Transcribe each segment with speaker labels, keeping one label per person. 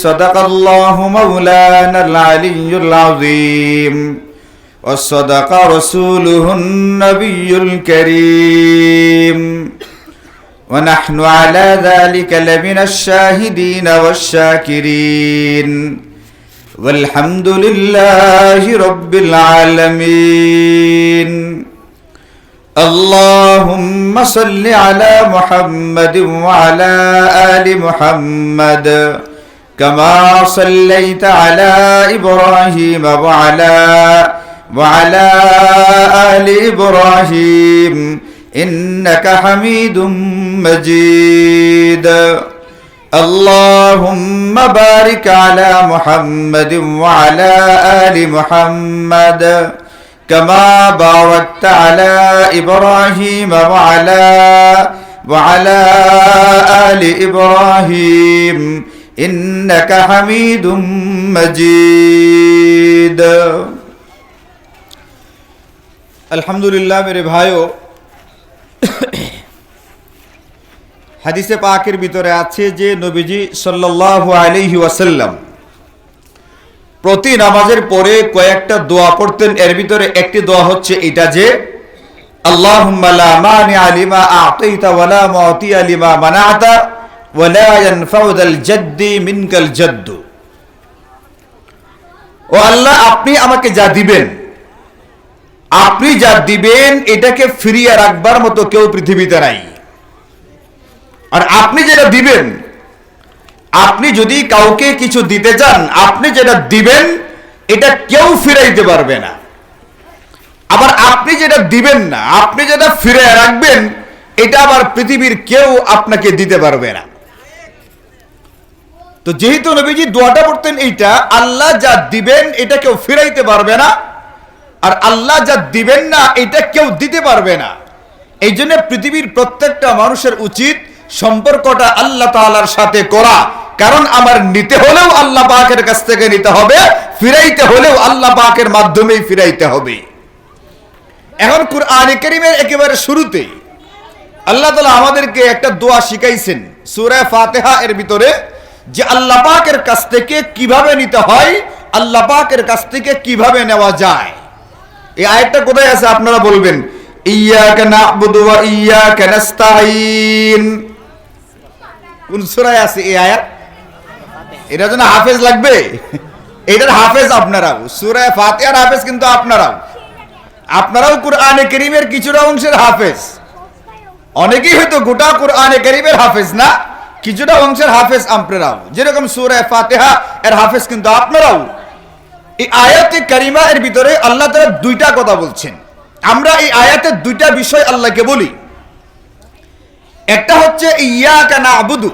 Speaker 1: صدق الله مولانا العلي العظيم وصدق رسوله النبي الكريم ونحن على ذلك لمن الشاهدين والشاكرين والحمد لله رب العالمين اللهم صل على محمد وعلى آل محمد كما صليت على إبراهيم وعلى آل إبراهيم إنك حميد مجيد اللهم بارك على محمد وعلى آل محمد كما باركت على إبراهيم وعلى آل إبراهيم إنك حميد مجيد الحمد لله मेरे भाइयों হাদিসে পাকের ভিতরে আছে যে নবীজি সাল্লাল্লাহু আলাইহি ওয়াসাল্লাম প্রতি নামাজের পরে কয়েকটা দোয়া পড়তেন। এর ভিতরে একটি দোয়া হচ্ছে এটা যে আল্লাহুম্মা লা মানিআ লিমা আ'তাইতা ওয়া লা মু'তিয়া লিমা মানা'তা ওয়া লা ইয়ানফা'ু যাল জাদ্দি মিনকাল জাদ্দু। ও আল্লাহ, আপনি আমাকে যা দিবেন, আপনি যা দিবেন এটাকে ফিরিয়ে রাখবার মতো কেউ পৃথিবীতে নাই। আর আপনি যেটা দিবেন, আপনি যদি কাউকে কিছু দিতে চান, আপনি যেটা দিবেন এটা কেউ ফিরাইতে পারবে না। আবার আপনি যেটা দিবেন না, আপনি যেটা ফিরে রাখবেন, এটা আবার পৃথিবীর কেউ আপনাকে দিতে পারবে না। তো যেহেতু নবীজি দোয়াটা পড়তেন এইটা, আল্লাহ যা দিবেন এটা কেউ ফিরাইতে পারবে না, আর আল্লাহ যা দিবেন না এটা কেউ দিতে পারবে না। এই জন্য পৃথিবীর প্রত্যেকটা মানুষের উচিত সম্পর্কটা আল্লাহ তাআলার সাথে করা। কারণ আমার নিতে হলেও আল্লাহ পাকের কাছ থেকে নিতে হবে, ফিরাইতে হলেও আল্লাহ পাকের মাধ্যমেই ফিরাইতে হবে। এখন কুরআনে কারীমের একেবারে শুরুতে আল্লাহ তাআলা আমাদেরকে একটা দোয়া শিখাইছেন সূরা ফাতিহা এর ভিতরে, যে আল্লাহ পাকের কাছ থেকে কিভাবে নিতে হয়, আল্লাহ পাকের কাছ থেকে কিভাবে নেওয়া যায়। এই আয়াতটা কোথায় আছে আপনারা বলবেন? ইয়্যাকা না'বুদু ওয়া ইয়্যাকা নাস্তাঈন। কোন সূরায় আছে এই আয়াত? এটা জন্য হাফেজ লাগবে? এটার হাফেজ আপনারাও, সূরা ফাতিহার হাফেজ কিন্তু আপনারাও কুরআনে কারীমের কিছুটা অংশের হাফেজ। অনেকেই হয়তো গোটা কুরআনে কারীমের হাফেজ না, কিছুটা অংশের হাফেজ আপনারাও। যেরকম সূরা ফাতিহা এর হাফেজ কিন্তু আপনারাও। এই আয়াতে কারিমা এর ভিতরে আল্লাহ তাআলা দুইটা কথা বলছেন। আমরা এই আয়াতের দুইটা বিষয় আল্লাহকে বলি। একটা হচ্ছে ইয়্যাকা না'বুদু,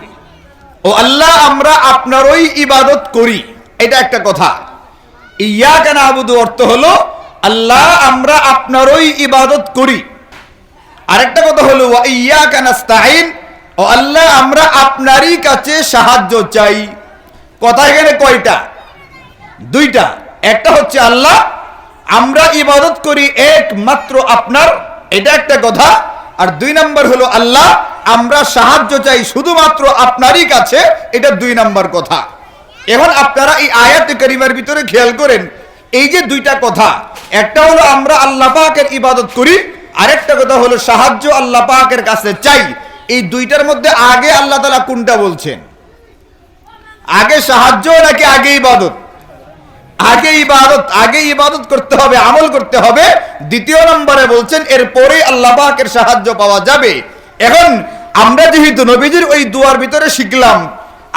Speaker 1: ও আল্লাহ আমরা আপনারই ইবাদত করি, এটা একটা কথা। ইয়্যাকা না'বুদু অর্থ হলো আল্লাহ আমরা আপনারই ইবাদত করি। আরেকটা কথা হলো ওয়া ইয়্যাকা নাস্তাঈন, ও আল্লাহ আমরা আপনারই কাছে সাহায্য চাই। কথা এখানে কয়টা? দুইটা। একটা হচ্ছে আল্লাহ আমরা ইবাদত করি একমাত্র আপনার, এটা একটা কথা। আর দুই নাম্বার হলো আল্লাহ আমরা সাহায্য চাই শুধুমাত্র আপনারই কাছে, এটা দুই নাম্বার কথা। এখন আপনারা এই আয়াতে কারিমার ভিতরে খেয়াল করেন, এই যে দুইটা কথা, একটা হলো আমরা আল্লাহ পাকের ইবাদত করি, আরেকটা কথা হলো সাহায্য আল্লাহ পাকের কাছে চাই। এই দুইটার মধ্যে আগে আল্লাহ তাআলা কোনটা বলছেন? আগে সাহায্য নাকি আগে ইবাদত? আগে ইবাদত করতে হবে, আমল করতে হবে। দ্বিতীয় নম্বরে বলছেন এরপরে আল্লাহ পাকের সাহায্য পাওয়া যাবে। এখন আমরা যেহেতু নবীজির ওই দুয়ার ভিতরে শিখলাম,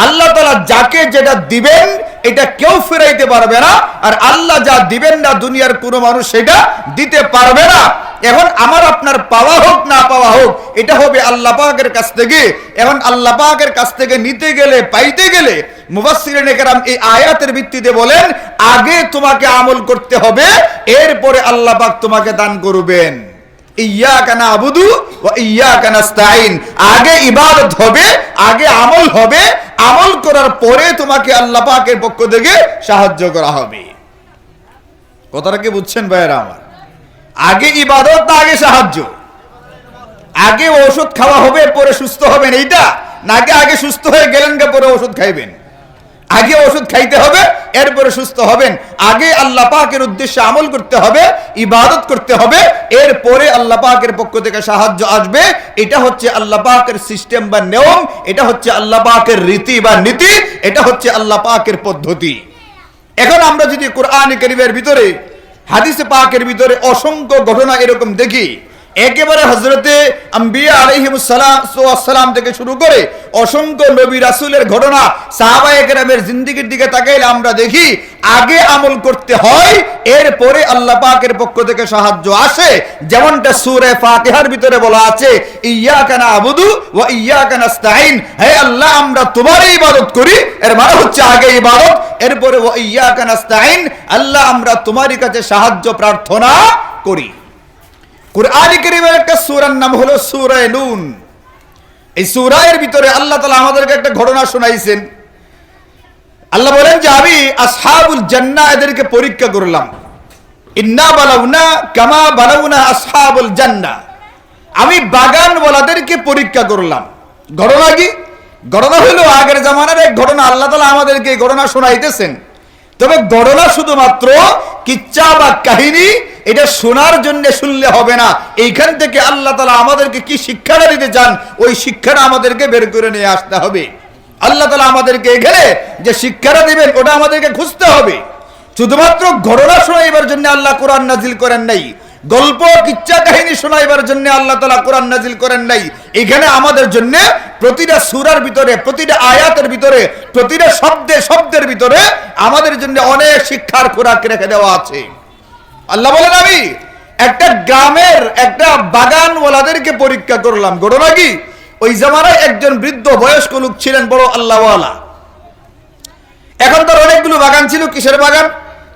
Speaker 1: আল্লাহ তাআলা যাকে যেটা দিবেন এটা কেউ ফিরাইতে পারবে না, আর আল্লাহ যা দিবেন না দুনিয়ার কোনো মানুষ সেটা দিতে পারবে না। এখন আমার আপনার পাওয়া হোক না পাওয়া হোক, এটা হবে আল্লাহ পাকের কাছ থেকে। এখন আল্লাহ পাকের কাছ থেকে নিতে গেলে, পাইতে গেলে মুফাসসিরিনে কেরাম এই আয়াতের ভিত্তিতে বলেন আগে তোমাকে আমল করতে হবে, এরপরে আল্লাহ পাক তোমাকে দান করবেন। ইয়্যাকা না'বুদু ওয়া ইয়্যাকা নাস্তাঈন, আগে ইবাদত হবে, আগে আমল হবে, আমল করার পরে তোমাকে আল্লাহ পাকের পক্ষ থেকে সাহায্য করা হবে। কথাটা কি বুঝছেন ভাইরা আমার? আগে ইবাদত না আগে সাহায্য? আগে ওষুধ খাওয়া হবে পরে সুস্থ হবেন এইটা, নাকি আগে সুস্থ হয়ে গেলেন পরে ওষুধ খাইবেন? আগে ওষুধ খাইতে হবে, এরপরে সুস্থ হবেন। আগে আল্লাহ পাকের উদ্দেশ্যে আমল করতে হবে, ইবাদত করতে হবে, এরপরে আল্লাহ পাকের পক্ষ থেকে সাহায্য আসবে। এটা হচ্ছে আল্লাহ পাকের সিস্টেম বা নিয়ম, এটা হচ্ছে আল্লাহ পাকের রীতি বা নীতি, এটা হচ্ছে আল্লাহ পাকের পদ্ধতি। এখন আমরা যদি কোরআন কারীমের ভিতরে, হাদিসে পাকের ভিতরে অসংখ্য ঘটনা এরকম দেখি, একেবারে হযরতে আম্বিয়া আলাইহিমুসসালাম থেকে শুরু করে অসংখ্য নবী রাসূলের ঘটনা, সাহাবায়ে কেরামের জিন্দেগির দিকে তাকাইলে আমরা দেখি আগে আমল করতে হয়, এরপরে আল্লাহ পাকের পক্ষ থেকে সাহায্য আসে। যেমনটা সূরা ফাতিহার ভিতরে বলা আছে, ইয়্যাকা না'বুদু ওয়া ইয়্যাকা নাস্তাঈন, হে আল্লাহ আমরা তোমারই ইবাদত করি, এর মানে হচ্ছে আগে ইবাদত, এরপরে ওয়া ইয়্যাকা নাস্তাঈন, আল্লাহ আমরা তোমারই কাছে সাহায্য প্রার্থনা করি। কুরআন কারীমের একটা সূরার নাম হলো সূরা নূন। এই সূরার ভিতরে আল্লাহ তাআলা আমাদেরকে একটা ঘটনা শোনাইছেন। আল্লাহ বলেন যে আমি আসহাবুল জান্নাহ এদেরকে পরীক্ষা করলাম, ইন্না বালাউনা কামা বালাউনা আসহাবুল জান্নাহ, আমি বাগানওয়ালাদেরকে পরীক্ষা করলাম। ঘটনা কি? ঘটনা হলো আগের জামানার এক ঘটনা, আল্লাহ তাআলা আমাদেরকে এই ঘটনা শোনাইতেছেন। তবে ঘটনা শুধুমাত্র কিচ্ছা বা কাহিনী, এটা শোনার জন্য শুনলে হবে না। এইখান থেকে আল্লাহ তাআলা আমাদেরকে কি শিক্ষাটা দিতে চান, ওই শিক্ষাটা আমাদেরকে বের করে নিয়ে আসতে হবে। আল্লাহ তাআলা আমাদেরকে এখানে যে শিক্ষাটা দিবেন ওটা আমাদেরকে খুঁজতে হবে। শুধুমাত্র ঘটনা শোনাইবার জন্য আল্লাহ কোরআন নাজিল করেন নাই, গল্প কিচ্ছা কাহিনী শোনাইবার জন্য আল্লাহ তাআলা কোরআন নাজিল করেন নাই। এখানে আমাদের জন্য প্রতিটা সূরার ভিতরে, প্রতিটা আয়াতের ভিতরে, প্রতিটা শব্দের ভিতরে আমাদের জন্য অনেক শিক্ষার খোরাক রেখে দেওয়া আছে। আল্লাহ বলেন আমি একটা গ্রামের একটা বাগানওয়ালাদেরকে পরীক্ষা করলাম। ঘটনা কি? ওই জামানায় একজন বৃদ্ধ বয়স্ক লোক ছিলেন, বড় আল্লাহওয়ালা। এখন তার অনেকগুলো বাগান ছিল। কিসের বাগান?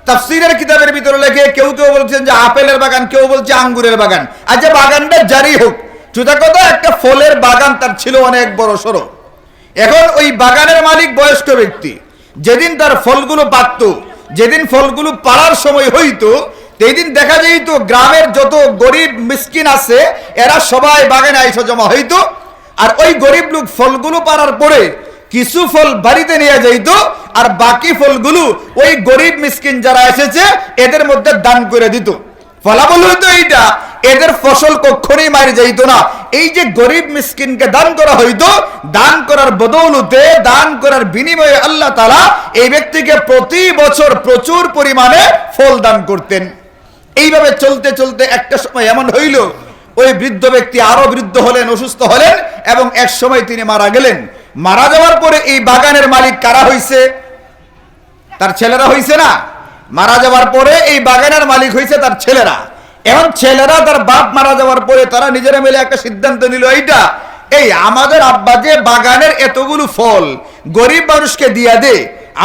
Speaker 1: তাফসীরের কিতাবের ভিতরে লেখে কেউ কেউ বলছেন যে আপেলের বাগান, কেউ বলছে আঙ্গুরের বাগান। আচ্ছা, বাগানটা জারি হোক, চুতা কথা একটা ফলের বাগান তার ছিল অনেক বড় সড়ো। এখন ওই বাগানের মালিক বয়স্ক ব্যক্তি, যেদিন তার ফলগুলো পাকতো, যেদিন ফলগুলো পাড়ার সময় হইতো, সেই দিন দেখা যেত গ্রামের যত গরিব মিসকিন আছে এরা সবাই বাগানে আইসা জমা হইতো। আর ওই গরিব লোক ফলগুলো পাড়ার পরে কিছু ফল বাড়িতে নিয়ে যাইত, আর বাকি ফলগুলো ওই গরিব মিসকিন যারা এসেছে এদের মধ্যে দান করে দিত। ফলাফল হইতো এইটা, এদের ফসল কখনোই মারি যাইত না। এই যে গরিব মিসকিনকে দান করা হইতো, দান করার বদৌলতে, দান করার বিনিময়ে আল্লাহ তাআলা এই ব্যক্তিকে প্রতি বছর প্রচুর পরিমাণে ফল দান করতেন। এইভাবে চলতে চলতে একটা সময় এমন হইল, ওই বৃদ্ধ ব্যক্তি আরো বৃদ্ধ হলেন, অসুস্থ হলেন, এবং এক সময় তিনি মারা গেলেন। মারা যাওয়ার পরে এই বাগানের মালিক কারা হইছে? তার ছেলেরা হইছে না? মারা যাওয়ার পরে এই বাগানের মালিক হইছে তার ছেলেরা। এখন ছেলেরা তার বাপ মারা যাওয়ার পরে তারা নিজেরা মিলে একটা সিদ্ধান্ত নিল, এইটা এই আমাদের আব্বা যে বাগানের এতগুলো ফল গরিব মানুষকে দিয়া দে,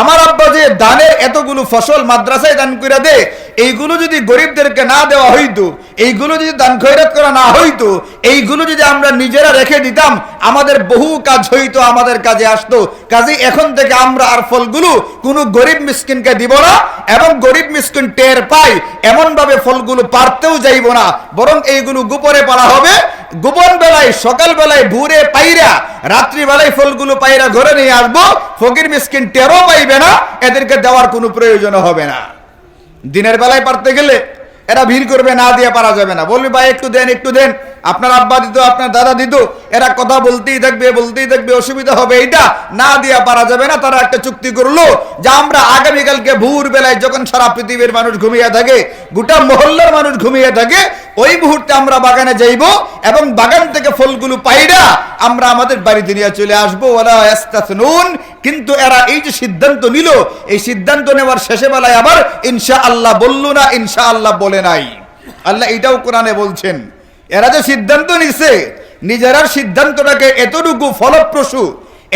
Speaker 1: আমার আব্বা যে দানের এতগুলো ফসল মাদ্রাসায় দান করে দে, এইগুলো যদি গরিবদেরকে না দেওয়া হইতো, এইগুলো যদি দান খয়রাত করা না হইতো, এইগুলো যদি আমরা নিজেরা রেখে দিতাম, আমাদের বহু কাজ হইতো, আমাদের কাজে আসতো। কাজে এখন থেকে আমরা আর ফলগুলো কোনো গরিব মিসকিনকে দিব না, এবং গরিব মিসকিন টের পাই এমন ভাবে ফলগুলো পারতেও যাইব না, বরং এইগুলো গোপনে পারা হবে। গোপন বেলায়, সকাল বেলায়, ভোরে পাইরা, রাত্রি বেলায় ফলগুলো পাইরা ঘরে নিয়ে আসবো। ফকির মিসকিন টেরও পাইবে না, এদেরকে দেওয়ার কোনো প্রয়োজন হবে না। দিনের বেলায় পারতে গেলে এরা ভিড় করবে, না দিয়ে পারা যাবে না, বলবে ভাই একটু দেন, একটু দেন। আপনার আব্বা দিত, আপনার দাদা দিত, এরা কথা বলতেই থাকবে, বলতেই থাকবে, অসুবিধা হবে, এটা না দিয়ে পারা যাবে না। তারা একটা চুক্তি করলো যে আমরা আগামীকালকে ভোর বেলায় যখন সারা পৃথিবীর মানুষ ঘুমিয়ে থাকে, গোটা মহল্লার মানুষ ঘুমিয়ে থাকে, ওই মুহূর্তে আমরা বাগানে যাইব এবং বাগান থেকে ফলগুলো পাইরা আমরা আমাদের বাড়িতে নিয়ে চলে আসবো। ওয়ালা ইস্তাসনুন। কিন্তু এরা এই যে সিদ্ধান্ত নিল, এই সিদ্ধান্ত নেওয়ার শেষে বেলায় আবার ইনশাআল্লাহ বললো না, ইনশাআল্লাহ বলে নাই। আল্লাহ এটাও কোরআনে বলছেন, এরা যে সিদ্ধান্ত নিছে, নিজেরা সিদ্ধান্তটাকে এতটুকু ফলপ্রসূ,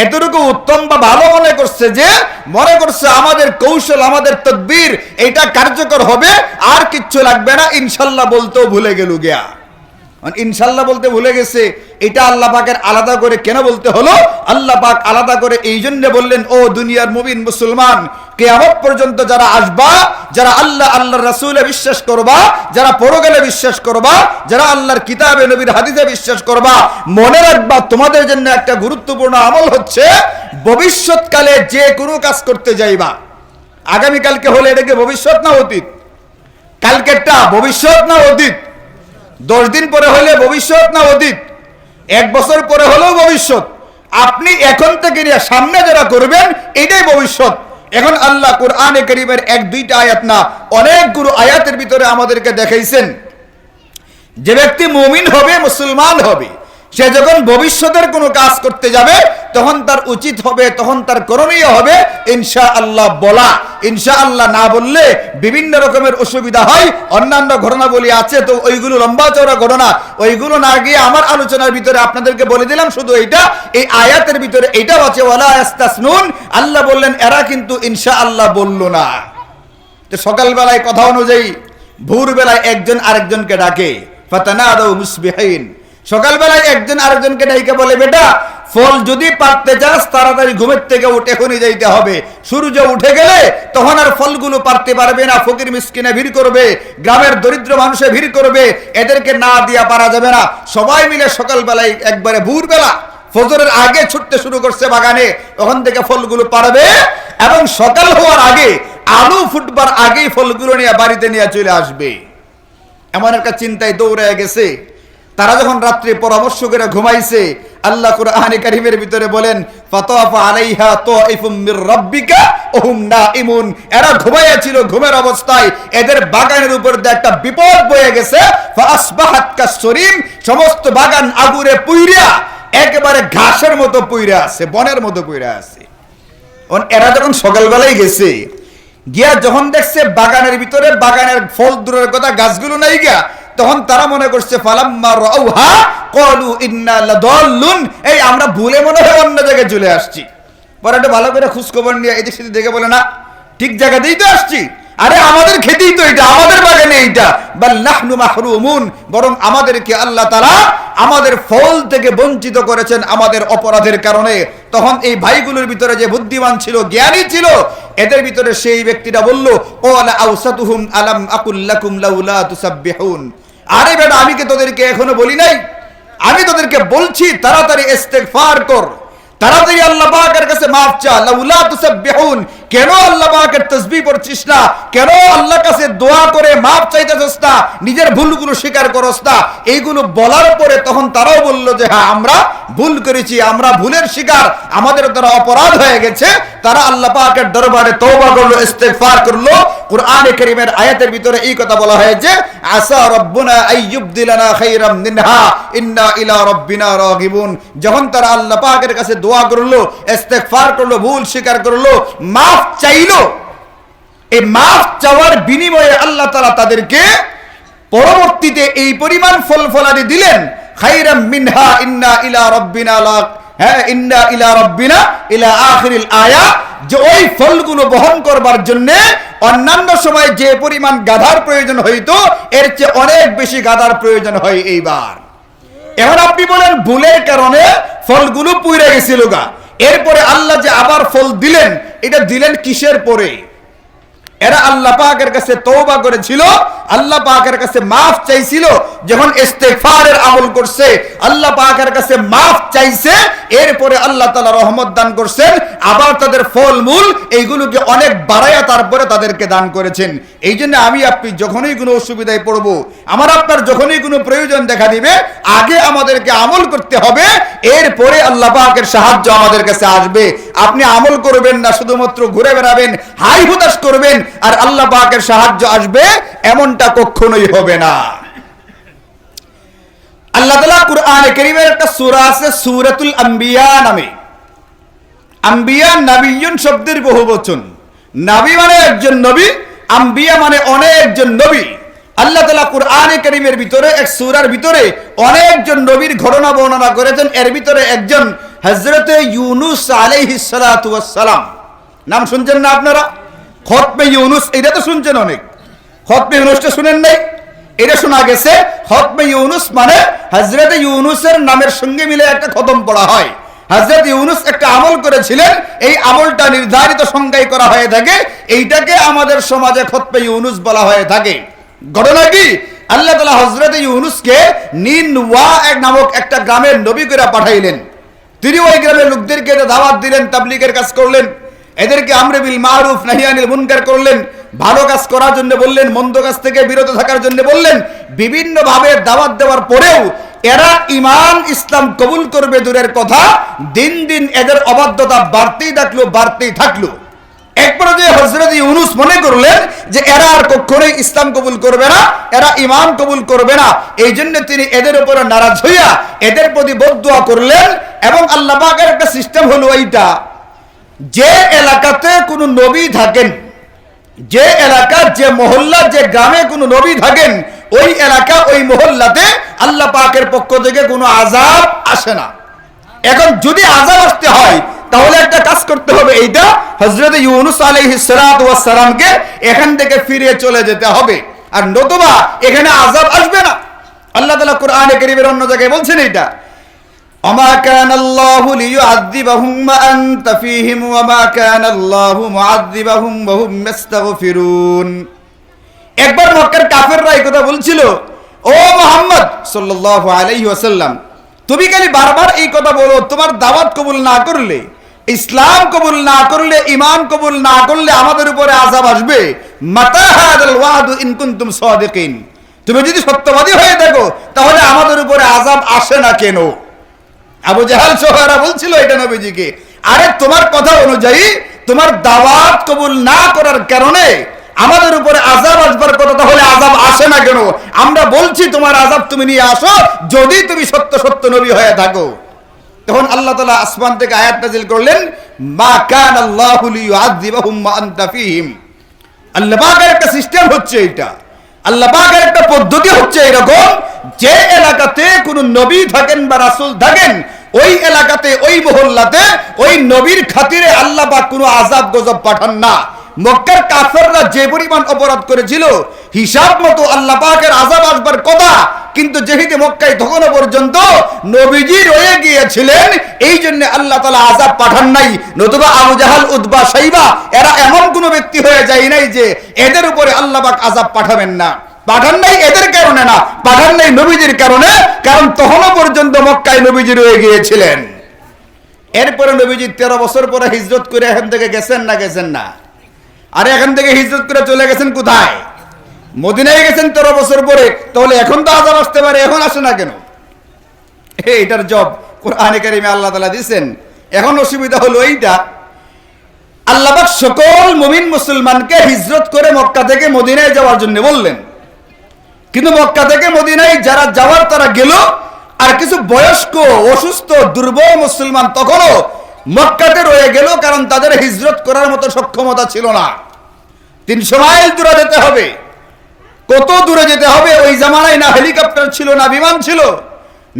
Speaker 1: এতটুকু উত্তম বা ভালো মনে করছে যে মনে করছে আমাদের কৌশল, আমাদের তদবির এটা কার্যকর হবে, আর কিচ্ছু লাগবে না, ইনশাআল্লাহ বলতেও ভুলে গেল গিয়া। ইনশাল্লাহ বলতে ভুলে গেছে। এটা আল্লাহ পাকের আলাদা করে কেন বলতে হলো? আল্লাহ পাক আলাদা করে এই জন্য বললেন, ও দুনিয়ার মুমিন মুসলমান, কিয়ামত পর্যন্ত যারা আসবা, যারা আল্লাহ আল্লাহর রাসূলে বিশ্বাস করবা, যারা পরকালে বিশ্বাস করবা, যারা আল্লাহর কিতাবে নবীর হাদিসে বিশ্বাস করবা, মনে রাখবা তোমাদের জন্য একটা গুরুত্বপূর্ণ আমল হচ্ছে ভবিষ্যৎকালে যে কোনো কাজ করতে যাইবা। আগামীকালকে হলে এটাকে ভবিষ্যৎ না অতীত? কালকেরটা ভবিষ্যৎ না অতীত? 10 দিন পরে হলে ভবিষ্যৎ না অতীত? 1 বছর পরে হলেও ভবিষ্যৎ। আপনি এখন থেকে নিয়ে সামনে যারা করবেন এটাই ভবিষ্যৎ। এখন আল্লাহ কোরআনে কারীমের 1-2টা আয়াত না, অনেকগুলো আয়াতের ভিতরে আমাদেরকে দেখাইছেন যে ব্যক্তি মুমিন হবে, মুসলমান হবে, সে যখন ভবিষ্যতের কোনো কাজ করতে যাবে তখন তার উচিত হবে, তখন তার করণীয় হবে ইনশাআল্লাহ বলা। ইনশাআল্লাহ না বললে বিভিন্ন রকমের অসুবিধা হয়। অন্যান্য ঘটনাবলী আছে, তো ওইগুলো লম্বা চওড়া ঘটনা, ওইগুলো না গিয়ে আমার আলোচনার ভিতরে আপনাদেরকে বলে দিলাম শুধু এইটা, এই আয়াতের ভিতরে এইটাও আছে, ওয়ালা ইস্তাসনুন। আল্লাহ বললেন এরা কিন্তু ইনশাআল্লাহ বলল না। তো সকালবেলায় কথা অনুযায়ী ভোরবেলায় একজন আরেকজনকে ডাকে, ফাতানাদাউ মুসবিহিন। সকালবেলায় একজন আরেকজনকে ডাইকে বলে, বেটা ফল যদি পারতে চাস তাড়াতাড়ি ঘুমের থেকে উঠে এখনই যাইতে হবে। সূর্য উঠে গেলে তখন আর ফলগুলো পারতে পারবে না। ফকির মিসকিনে ভিড় করবে, গ্রামের দরিদ্র মানুষে ভিড় করবে, এদেরকে না দিয়া পারা যাবে না। সবাই মিলে সকালবেলায় একবারে ভোরবেলা ফজরের আগে ছুটতে শুরু করছে বাগানে, ওখান থেকে ফলগুলো পারবে এবং সকাল হওয়ার আগে, আলু ফুটবার আগেই ফলগুলো নিয়ে বাড়িতে নিয়ে চলে আসবে। এমন একটা চিন্তায় দৌড়ে গেছে। তারা যখন রাত্রে পরামর্শ করে ঘুমাইছে, আল্লাহ কুরআনে কারীমের ভিতরে বলেন, ফাতাফা আলাইহা তাইফুম মির রাব্বিকা ওয়া হুম নাঈমুন। এরা ঘুমাইয়া ছিল, ঘুমের অবস্থায় এদের বাগানের উপর দিয়ে একটা বিপদ বয়ে গেছে। ফাসবাহাত কাসরিম, সমস্ত বাগান আগুনে পুইরা একেবারে ঘাসের মতো পুইরা আছে, বনের মতো পুইরা আছে। এরা যখন সকালবেলায় গেছে, গিয়া যখন দেখছে বাগানের ভিতরে, বাগানের ফল দূরের কথা গাছগুলো নাই গিয়া, তখন তারা মনে করছে ফালাম্মা রাউহা ক্বালু ইন্না লাদাল্লুন, এই আমরা ভুলে মনে হয় অন্য জায়গায় চলে আসছি। পরে একটু ভালো করে খোঁজ খবর নিয়ে এদিক সেদিক দেখে বলে, না ঠিক জায়গাতেই তো আসছি, আরে আমাদের খেতেই তো এটা, আমাদের বাগানে এইটা, বাল নাহনু মাহরুমুন, বরং আমাদেরকে আল্লাহ তাআলা আমাদের ফল থেকে বঞ্চিত করেছেন আমাদের অপরাধের কারণে। তখন এই ভাইগুলোর ভিতরে যে বুদ্ধিমান ছিল, জ্ঞানী ছিল, এদের ভিতরে সেই ব্যক্তিটা বলল, ক্বালা আওসাতুহুম আলাম আকুল লাকুম লাউলা তুসাব্বিহুন, আরে বেটা আমি কি তোদেরকে এখনো বলি নাই? আমি তোদেরকে বলছি তাড়াতাড়ি ইস্তেগফার কর, তাড়াতাড়ি আল্লাহ পাকের কাছে মাফ চা। লাউলা তুসাব্বিহুন, কেন আল্লাহ পাকের তাসবিহ পড়ছিস না? কেন আল্লাহর কাছে দোয়া করে মাফ চাইতেছিস না? নিজের ভুলগুলো স্বীকার করস না? এইগুলো বলার পরে তখন তারাও বলল যে হ্যাঁ আমরা ভুল করেছি, আমরা ভুলের শিকার, আমাদের দ্বারা অপরাধ হয়ে গেছে। তারা আল্লাহ পাকের দরবারে তওবা করলো, ইস্তেগফার করলো। কুরআনে কারীমের আয়াতের ভিতরে এই কথা বলা হয়েছে, আসা রাব্বুনা আইয়ুবদিলানা খায়রাম মিনহা ইন্না ইলা রাব্বিনা রাগিবুন। যখন তারা আল্লাহ পাকের কাছে দোয়া করলো, ইস্তেগফার করলো, ভুল স্বীকার করলো, মাফ চাইলো, এই মাফ চাওয়ার বিনিময়ে আল্লাহ তাআলা তাদেরকে পরবর্তীতে এই পরিমাণ ফল ফলাদি দিলেন, খায়রাম মিনহা ইন্না ইলা রাব্বিনা ইন্না ইলা রাব্বিনা ইলা আখিরিল আয়া, যে ওই ফলগুলো বহন করবার জন্য অন্যান্য সময় যে পরিমাণ গাধার প্রয়োজন হইতো এর চেয়ে অনেক বেশি গাধার প্রয়োজন হয় এইবার। এখন আপনি বলেন ভুলের কারণে ফলগুলো পুড়ে গেছিল গা, এরপরে আল্লাহ যে আবার ফল দিলেন, এটা দিলেন কিসের পরে? এরা আল্লাহ পাকের কাছে তওবা করেছিল, আল্লাহ পাকের কাছে মাফ চাইছিল, যখন ইস্তেগফারের আমল করছে, আল্লাহ পাকের কাছে মাফ চাইছে, এরপরে আল্লাহ তাআলা রহমত দান করছেন, আবার তাদের ফলমূল এইগুলোকে অনেক বাড়ায়া তারপরে তাদেরকে দান করেছেন। এই জন্য আমি আপনি যখনই কোনো অসুবিধায় পড়ব, আমার আপনার যখনই কোনো প্রয়োজন দেখা দিবে, আগে আমাদেরকে আমল করতে হবে, এরপরে আল্লাহ পাকের সাহায্য আমাদের কাছে আসবে। আপনি আমল করবেন না, শুধুমাত্র ঘুরে বেড়াবেন, হাই হুতাশ করবেন আর আল্লাহ পাকের সাহায্য আসবে, এমনটা কখনোই হবে না। আল্লাহ তাআলা কুরআনে কারীমের একটা সূরা আছে সূরাতুল আম্বিয়া নামে। আম্বিয়া নাবিয়্যুন শব্দের বহুবচন। নবী মানে একজন নবী, আম্বিয়া মানে অনেকজন নবী। আল্লাহ তাআলা কুরআনে কারীমের ভিতরে এক সূরার ভিতরে অনেকজন নবীর ঘটনা বর্ণনা করেছেন। এর ভিতরে একজন হযরতে ইউনূস আলাইহিস সালাতু ওয়াস সালাম, নাম শুনছেন না আপনারা? খতমে ইউনূস, এটা তো শুনছেন অনেক। খতমে ইউনূসটা শুনেন নাই? এটা শোনা গেছে খতমে ইউনুস মানে হযরত ইউনুসের নামের সঙ্গে মিলে একটা খতম পড়া হয়। হযরত ইউনুস একটা আমল করেছিলেন, এই আমলটা নির্ধারিত সংজ্ঞায় করা হয়ে থাকে, এইটাকে আমাদের সমাজে খতমে ইউনুস বলা হয়ে থাকে। ঘটনা কি, আল্লাহ তাআলা হযরত ইউনুসকে নিনওয়া এক নামক একটা গ্রামের নবী করে পাঠাইলেন। তিনি ওই গ্রামের লোকদেরকে দাওয়াত দিলেন, তাবলীগের কাজ করলেন, এদেরকে আমরে বিল মারুফ নাহি আনিল মুনকার করলেন, ভালো কাজ করার জন্য বললেন, মন্দ কাজ থেকে বিরত থাকার জন্য বললেন। বিভিন্ন ভাবে দাওয়াত দেওয়ার পরেও এরা ঈমান ইসলাম কবুল করবে দূরের কথা, দিন দিন এদের অবাধ্যতা বাড়তেই থাকলো। একবার যে হযরত ইউনুস মনে করলেন যে এরা আর কখনোই ইসলাম কবুল করবে না, এরা ঈমান কবুল করবে না, এই জন্য তিনি এদের উপরে নারাজ হইয়া এদের প্রতি বদদুয়া করলেন। এবং আল্লাহ পাকের একটা সিস্টেম হলো এইটা, যে এলাকাতে কোনো নবী থাকেন, যে এলাকা, যে মহল্লা, যে গ্রামে কোনো নবী থাকেন, ওই এলাকা ওই মহল্লাতে আল্লাহ পাকের পক্ষ থেকে কোনো আযাব আসে না। এখন যদি আযাব আসতে হয় তাহলে একটা কাজ করতে হবে, এইটা হযরত ইউনুস আলাইহিস সালাতু ওয়াস সালামকে এখান থেকে ফিরে চলে যেতে হবে, আর নতুবা এখানে আযাব আসবে না। আল্লাহ তাআলা কোরআনে কারীমের অন্য জায়গায় বলছেন এইটা, ওমা কানাল্লাহু লিয়ুআযযিবাহুম ওয়া আনতা ফীহিম ওয়া মা কানাল্লাহু মুআযযিবাহুম ওয়া হুম ইস্তাগফিরুন। একবার মক্কার কাফেররা এই কথা বলছিল, ও মুহাম্মদ সাল্লাল্লাহু আলাইহি ওয়াসাল্লাম, তুমি খালি বারবার এই কথা বলো, তোমার দাওয়াত কবুল না করলে, ইসলাম কবুল না করলে, ঈমান কবুল না করলে আমাদের উপরে আযাব আসবে। মাতা হাদাল ওয়াদু ইন কুনতুম সাদিকিন, তুমি যদি সত্যবাদী হয়ে থাকো তাহলে আমাদের উপরে আযাব আসে না কেন? আবু জাহাল সহারা বলছিল এটা নবীজিকে, আরে তোমার কথা অনুযায়ী তোমার দাওয়াত কবুল না করার কারণে আমাদের উপরে আযাব আসবার কথা, তাহলে আযাব আসে না কেন? আমরা বলছি তোমার আযাব তুমি নিয়ে আসো, যদি তুমি সত্য নবী হয়ে থাকো। তখন আল্লাহ তাআলা আসমান থেকে আয়াত নাযিল করলেন, মা কানাল্লাহু লিয়ুআযযিবাহুম ওয়া আনতা ফীহিম। আল্লাহ পাকের একটা সিস্টেম হচ্ছে এটা, আল্লাহ পাকের একটা পদ্ধতি হচ্ছে এরকম, যে এলাকাতে কোনো নবী থাকেন বা রাসূল থাকেন, ওই এলাকাতে ওই মহল্লাতে ওই নবীর খাতিরে আল্লাহ পাক কোনো আযাব গজব পাঠান না। মক্কার কাফেররা যে পরিমাণ অপরাধ করেছিল, হিসাব মতো আল্লাহ পাকের আযাব আসবার কথা, কিন্তু যেহেতু মক্কায় তখনও পর্যন্ত নবীজি রয়ে গিয়েছিলেন, এই জন্য আল্লাহ তাআলা আযাব পাঠান নাই। নতুবা আবু জাহাল, উতবা, শাইবা এরা এমন কোন ব্যক্তি হয়ে যায় নাই যে এদের উপরে আল্লাহ পাক আযাব পাঠাবেন না। পাঠান নাই এদের কারণে না, পাঠান নাই নবীজির কারণে, কারণ তখনও পর্যন্ত মক্কায় নবীজি রয়ে গিয়েছিলেন। এরপরে নবীজি 13 বছর পরে হিজরত করে এখান থেকে গেছেন না? আর এখান থেকে হিজরত করে চলে গেছেন কোথায়? মদিনায় গেছেন 13 বছর পরে। তাহলে এখন তো আযাব আসতে পারে, এখন আসে না কেন? এইটার জবাব কোরআনে কারিমে আল্লাহ তাআলা দিয়েছেন। এখন অসুবিধা হলো এইটা, আল্লাহ পাক সকল মুমিন মুসলমানকে হিজরত করে মক্কা থেকে মদিনায় যাওয়ার জন্য বললেন, কিন্তু মক্কা থেকে মদিনায় যারা যাওয়ার তারা গেল, আর কিছু বয়স্ক, অসুস্থ, দুর্বল মুসলমান তখনও মক্কাতে রয়ে গেল, কারণ তাদের হিজরত করার মতো সক্ষমতা ছিল না। 300 মাইল দূরে যেতে হবে। কত দূরে যেতে হবে? ওই জামানায় না হেলিকপ্টার ছিল, না বিমান ছিল,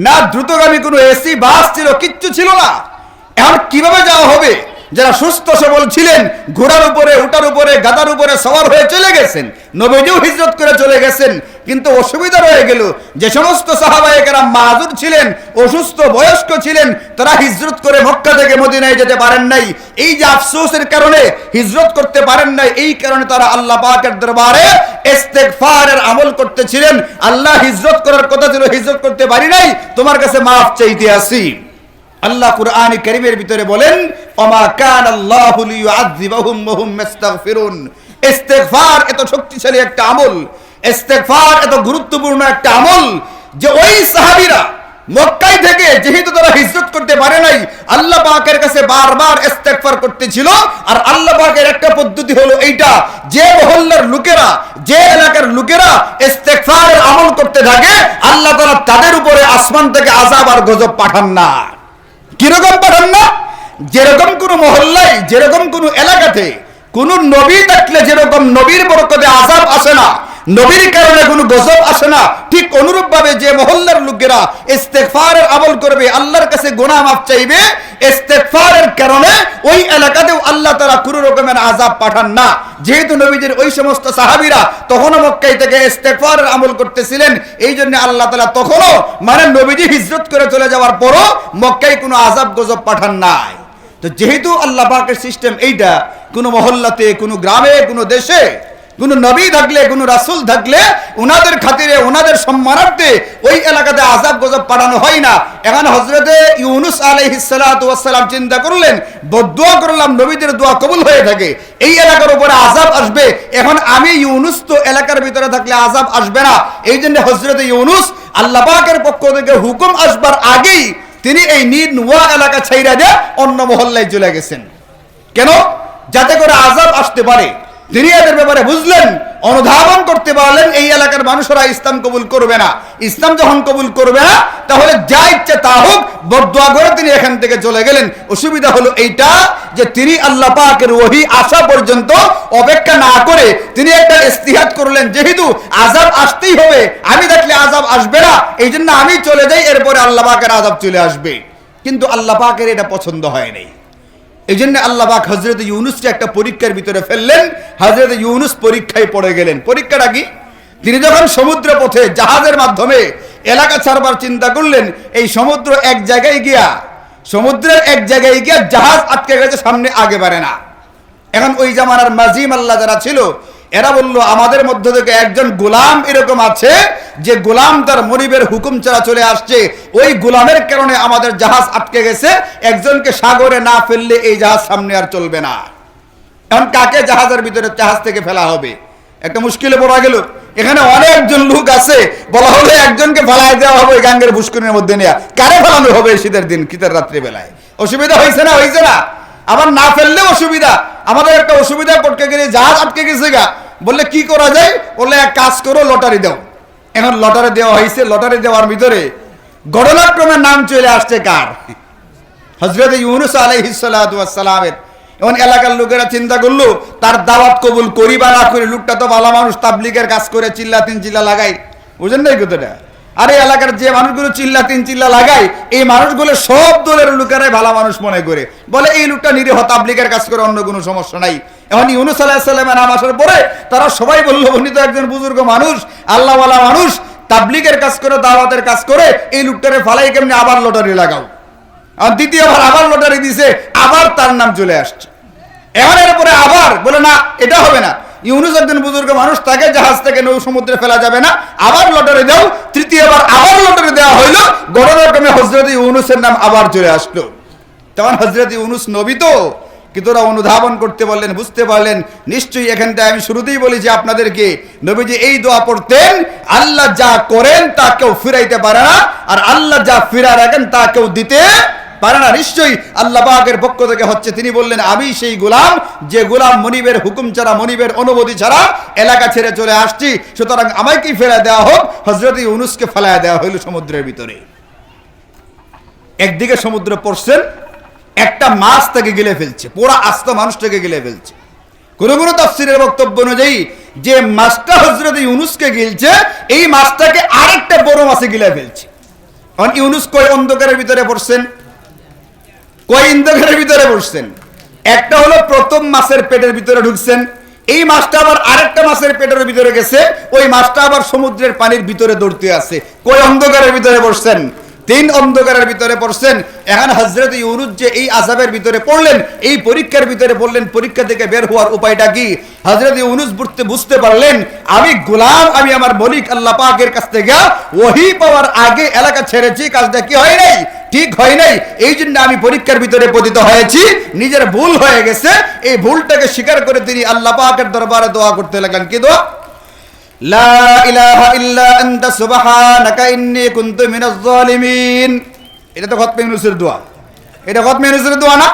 Speaker 1: না দ্রুতগামী কোনো এসি বাস ছিল, কিচ্ছু ছিল না। এখন কিভাবে যাওয়া হবে? যারা সুস্থ সবল ছিলেন, ঘোড়ার উপরে, উটার উপরে, গাদার উপরে সওয়ার হয়ে চলে গেছেন, নবীজিও হিজরত করে চলে গেছেন। কিন্তু অসুবিধা রয়ে গেল, যে সমস্ত সাহাবায়ে কেরাম মাযুর ছিলেন, অসুস্থ, বয়স্ক ছিলেন, তারা হিজরত করে মক্কা থেকে মদিনায় যেতে পারেন নাই। এই যে আফসোসের কারণে হিজরত করতে পারেন নাই, এই কারণে তারা আল্লাহ পাকের দরবারে ইস্তেগফারের আমল করতেছিলেন। আল্লাহ, হিজরত করার কথা ছিল, হিজরত করতে পারি নাই, তোমার কাছে মাফ চাইতে আসি। আল্লাহ কুরআনে কারীমের ভিতরে বলেন, ওমা কানাল্লাহু লিয়ুআযযিবাহুম ওয়া হুম ইস্তাগফিরুন। ইস্তেগফার এত শক্তিশালী একটা আমল, ইস্তেগফার এত গুরুত্বপূর্ণ একটা আমল, যে ওই সাহাবীরা মক্কায় থেকে যেহেতু তারা হিজরত করতে পারে নাই, আল্লাহ পাকের কাছে বারবার ইস্তেগফার করতেছিল। আর আল্লাহ পাকের একটা পদ্ধতি হলো এইটা, যে মহল্লার লোকেরা, যে এলাকার লোকেরা ইস্তেগফারের আমল করতে থাকে, আল্লাহ তাআলা তাদের উপরে আসমান থেকে আযাব আর গজব পাঠান না। কিরকম পাঠান না? যেরকম কোন মহল্লায়, যেরকম কোন এলাকাতে কোন নবী থাকলে যেরকম নবীর বরকতে আযাব আসে না, নবীর কারণে কোনো গজব আসে না। ঠিক অনুরূপ ভাবে যে মহল্লার লোকেরা ইস্তেগফারের আমল করবে, আল্লাহর কাছে গুনাহ মাফ চাইবে, ইস্তেগফারের কারণে ওই এলাকাতেও আল্লাহ তাআলা কোনো রকমের আযাব পাঠান না। যেহেতু নবীজির ওই সমস্ত সাহাবীরা তখনও মক্কায় থেকে ইস্তেগফারের আমল করতেছিলেন, এই জন্য আল্লাহ তাআলা তখনও মানে নবীজি হিজরত করে চলে যাওয়ার পরও মক্কায় কোনো আযাব গজব পাঠান নাই। তো যেহেতু আল্লাহ পাকের সিস্টেম এইটা, কোনো মহল্লাতে, কোনো গ্রামে, কোনো দেশে কোনো নবী থাকলে, কোনো রাসূল থাকলে ওনাদের খাতিরে, ওনাদের সম্মানার্থে ওই এলাকাতে আযাব গজব পাঠানো হয় না। এখন হযরতে ইউনূস আলাইহিস সালাতু ওয়াস সালাম চিন্তা করলেন, বদদুয়া করলাম, নবীদের দোয়া কবুল হয়ে থাকে, এই এলাকার উপরে আযাব আসবে, এখন আমি ইউনূস তো এলাকার ভিতরে থাকলে আযাব আসবে না। এই জন্য হযরতে ইউনূস আল্লাহ পাকের পক্ষ থেকে হুকুম আসবার আগেই তিনি এই নির্নুয়া এলাকা ছাইরা দিয়ে অন্য মহল্লায় চলে গেছেন। কেন? যাতে করে আযাব আসতে পারে। তিনি এদের ব্যাপারে বুঝলেন, অনুধাবন করতে পারলেন এই এলাকার মানুষরা ইসলাম কবুল করবে না। ইসলাম যখন কবুল করবে না, তাহলে যা ইচ্ছে তা হোক, বদদুয়া করে তিনি এখান থেকে চলে গেলেন। অসুবিধা হলো এইটা যে তিনি আল্লাহ পাকের ওহী আসা পর্যন্ত অপেক্ষা না করে তিনি একটা ইস্তিহাদ করলেন, যেহেতু আযাব আসতেই হবে, আমি দেখলে আযাব আসবে না, এই জন্য আমি চলে যাই, এরপরে আল্লাহ পাকের আযাব চলে আসবে। কিন্তু আল্লাহ পাকের এটা পছন্দ হয় নাই। এই জন্য আল্লাহ পাক হযরত ইউনূসকে একটা পরীক্ষার ভিতরে ফেললেন। হযরত ইউনূস পরীক্ষায় পড়ে গেলেন। পরীক্ষাটা কি? তিনি যখন সমুদ্র পথে জাহাজের মাধ্যমে এলাকা ছাড়বার চিন্তা করলেন, এই সমুদ্র এক জায়গায় গিয়া, সমুদ্রের এক জায়গায় গিয়া জাহাজ আটকে গেছে, সামনে আগে পারে না। এখন ওই জামানার মাঝি মাল্লা যারা ছিল, এরা বলল, আমাদের মধ্য থেকে একজন গোলাম এরকম আছে যে গোলাম তার মনিবের হুকুম ছাড়া চলে আসছে, ওই গোলামের কারণে আমাদের জাহাজ আটকে গেছে, একজনকে সাগরে না ফেললে এই জাহাজ সামনে আর চলবে না। এখন কাকে জাহাজের ভিতরে, জাহাজ থেকে ফেলা হবে? একটা মুশকিলে পড়া গেল। এখানে অনেকজন লোক আছে, বলা হলো একজনকে ফেলাই দেওয়া হবে ওই গাঙ্গের পুষ্করিণীর মধ্যে নিয়ে। কারে ফেলানো হবে শীতের দিন, শীতের রাত্রি বেলায়? অসুবিধা হয়েছে না? হয়েছে না? আবার না ফেললেও অসুবিধা। আমাদের একটা অসুবিধা পড়তে গেলে জাহাজ আটকে গেছে গা, বললে কি করা যায়? বললে এক কাজ করো, লটারি দাও। এখন লটারি দেওয়া হয়েছে। লটারি দেওয়ার ভিতরে ঘটনাক্রমে নাম চলে আসছে কার? হযরত ইউনূস আলাইহিস সালাতু ওয়াস সালামের। এখন এলাকার লোকেরা চিন্তা করলো, তার দাওয়াত কবুল করি বা না করি, লোকটা তো ভালো মানুষ, তাবলীগের কাজ করে চিল্লা তিন চিল্লা লাগাই, বুঝেন নাই কথাটা? আরে এলাকার যে মানুষগুলো চিল্লা তিন চিল্লা লাগায়, এই মানুষগুলো সব দলের লোকেরাই ভালো মানুষ মনে করে, বলে এই লোকটা নিরীহ, তাবলীগের কাজ করে, অন্য কোনো সমস্যা নাই। এখন ইউনূস আলাইহিস সালামের নাম আসার পরে তারা সবাই বলল, উনি তো একজন বুজুর্গ মানুষ, আল্লাহওয়ালা মানুষ, তাবলীগের কাজ করে, দাওয়াতের কাজ করে, এই লোকটারে ফালাই কেমনি আবার লটারি লাগাও। আর দ্বিতীয়বার আবার লটারি দিছে, আবার তার নাম চলে আসছে। এখন এরপরে আবার বলে, না এটা হবে না, ইউনূস একজন বুজুর্গ মানুষ, তাকে জাহাজ থেকে নৌ সমুদ্রে ফেলা যাবে না, আবার লটারি দাও। তৃতীয়বার আবার লটারি দেওয়া হইলো, গণরকমে হযরত ইউনূসের নাম আবার চলে আসলো। তখন হযরত ইউনূস নবী তো, কিন্তু ওরা অনুধাবন করতে পারলেন, বুঝতে পারলেন, নিশ্চয়ই এখানটায় আমি শুরুতেই বলি যে আপনাদেরকে, নবীজি এই দোয়া পড়তেন, আল্লাহ যা করেন তা কেউ ফিরাইতে পারে না, আর আল্লাহ যা ফিরা রাখেন তা কেউ দিতে পারে না। নিশ্চয়ই আল্লাহ পাকের পক্ষ থেকে হচ্ছে। তিনি বললেন, আমি সেই গোলাম, যে গোলাম মনিবের হুকুম ছাড়া, মনিবের অনুমতি ছাড়া এলাকা ছেড়ে চলে আসছি, সুতরাং আমাকে ফেলা দেওয়া হোক। হযরত ইউনূসকে ফেলায় দেওয়া হইল সমুদ্রের ভিতরে। একদিকে সমুদ্রে পড়ছেন, একটা মাছ তাকে গিলে ফেলছে, পুরা আস্ত মানুষটাকে গিলে ফেলছে। কোন কোন তাফসীরের বক্তব্য অনুযায়ী যে মাছটা হযরত ইউনূসকে গিলছে, এই মাছটাকে আরেকটা বড় মাছে গিলে ফেলছে। কারণ ইউনূস কয় অন্ধকারের ভিতরে পড়ছেন, কয় অন্ধকারের ভিতরে পড়ছেন। একটা হলো প্রথম মাছের পেটের ভিতরে ঢুকছেন, এই মাছটা আবার আরেকটা মাছের পেটের ভিতরে গেছে, ওই মাছটা আবার সমুদ্রের পানির ভিতরে দৌড়তে আছে। কয় অন্ধকারের ভিতরে পড়ছেন? তিন অন্ধকারের ভিতরে পড়ছেন। এখন হযরত ইউনূস যে এই আযাবের ভিতরে পড়লেন, এই পরীক্ষার ভিতরে পড়লেন, পরীক্ষা থেকে বের হওয়ার উপায়টা কি? হযরত ইউনূস বুঝতে পারলেন, আমি গোলাম, আমি আমার মালিক আল্লাহ পাকের কাছ থেকে ওহী পাওয়ার আগে এলাকা ছেড়েছি, কাজটা কি হয় নাই? ঠিক হয় নাই। এই জন্য আমি পরীক্ষার ভিতরে পতিত হয়েছি, নিজের ভুল হয়ে গেছে। এই ভুলটাকে স্বীকার করে তিনি আল্লাহ পাকের দরবারে দোয়া করতে লাগলেন। কি দোয়া? লা ইলাহা ইল্লা আনতা সুবহানাকা ইন্নী কুনতু মিনাজ জালিমিন। এটা তো খতমে ইউনূসের দোয়া। এটা খতমে ইউনূসের দোয়া না?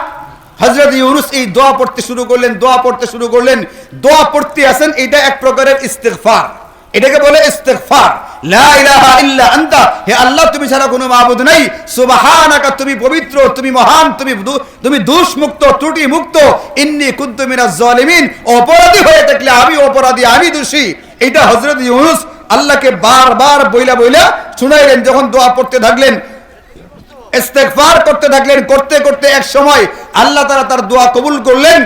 Speaker 1: হযরত ইউনূস এই দোয়া পড়তে শুরু করলেন, দোয়া পড়তে শুরু করলেন, দোয়া পড়তে আছেন। এটা এক প্রকারের ইস্তিগফার, এটাকে বলে ইস্তিগফার। লা ইলাহা ইল্লা আনতা, হে আল্লাহ তুমি ছাড়া কোনো মাবুদ নাই, সুবহানাকা তুমি পবিত্র, তুমি মহান, তুমি দোষ মুক্ত, ত্রুটি মুক্ত, ইন্নী কুনতু মিনাজ জালিমিন, অপরাধী হয়ে থাকলে আমি অপরাধী, আমি দোষী, এটা হযরত ইউনূস আল্লাহকে বারবার বইলা বইলা শুনাইলেন। যখন দোয়া পড়তে থাকলেন, ইস্তেগফার করতে থাকলেন, করতে করতে এক সময় আল্লাহ তাআলা তার দোয়া কবুল করলেন।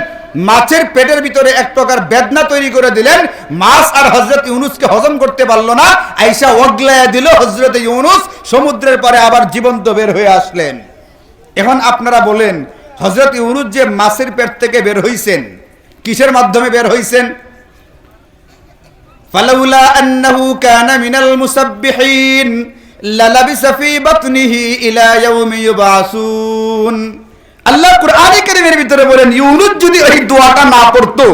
Speaker 1: মাছের পেটের ভিতরে এক প্রকার বেদনা তৈরি করে দিলেন। মাছ আর হযরত ইউনূসকে হজম করতে পারলো না, আয়েশা ওগলায়া দিল। হযরত ইউনূস সমুদ্রের পারে আবার জীবন্ত বের হয়ে আসলেন। এখন আপনারা বলেন, হযরত ইউনূস যে মাছের পেট থেকে বের হইছেন, কিসের মাধ্যমে বের হইছেন? ফালাউলা আন্নাহু কানা মিনাল মুসাব্বিহিন লালাবিসা ফি বাতনিহি ইলা ইয়াউমি ইউবাসুন। আল্লাহ কুরআনে কারীমের ভিতরে বলেন, ইউনূস যদি ওই দোয়াটা না পড়তো,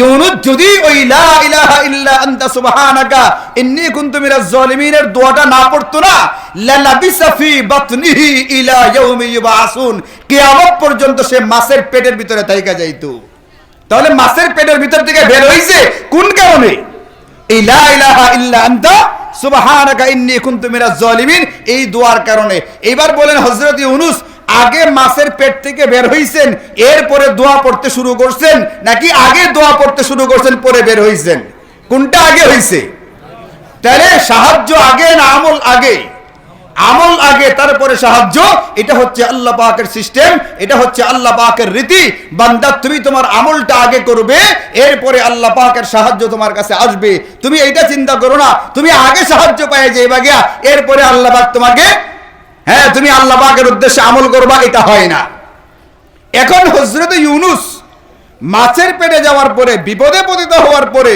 Speaker 1: ইউনূস যদি ওই লা ইলাহা ইল্লা আনতা সুবহানাকা ইন্নী কুনতু মিনাজ জালিমিনের দোয়াটা না পড়তো না, লালাবিসা ফি বাতনিহি ইলা ইয়াউমি ইউবাসুন, কিয়ামত পর্যন্ত সে মাছের পেটের ভিতরে থাইকা যাইতো। তাহলে মাছের পেটের ভিতর থেকে বের হইছে কোন কারণে? এই লা ইলাহা ইল্লা আনতা সুবহানাকা ইন্নী কুনতু মিনাজ জালিমিন, এই দোয়ার কারণে। এবার বলেন, হযরত ইউনূস আগে মাছের পেট থেকে বের হইছেন, এরপরে দোয়া পড়তে শুরু করছেন, নাকি আগে দোয়া পড়তে শুরু করছেন পরে বের হইছেন? কোনটা আগে হইছে? তাহলে সাহায্য আগে না আমল আগে? আমল আগে, তারপরে সাহায্য। এটা হচ্ছে আল্লাহ পাকের সিস্টেম, এটা হচ্ছে আল্লাহ পাকের রীতি। বান্দা, তুমি তোমার আমলটা আগে করবে, এরপরে আল্লাহ পাকের সাহায্য তোমার কাছে আসবে। তুমি এইটা চিন্তা করো না তুমি আগে সাহায্য পাই যাইবা গিয়া, এরপরে আল্লাহ পাক তোমাকে, হ্যাঁ তুমি আল্লাহ পাকের উদ্দেশ্যে আমল করবা, এটা হয় না। এখন হযরত ইউনূস মাছের পেটে যাওয়ার পরে, বিপদে পতিত হওয়ার পরে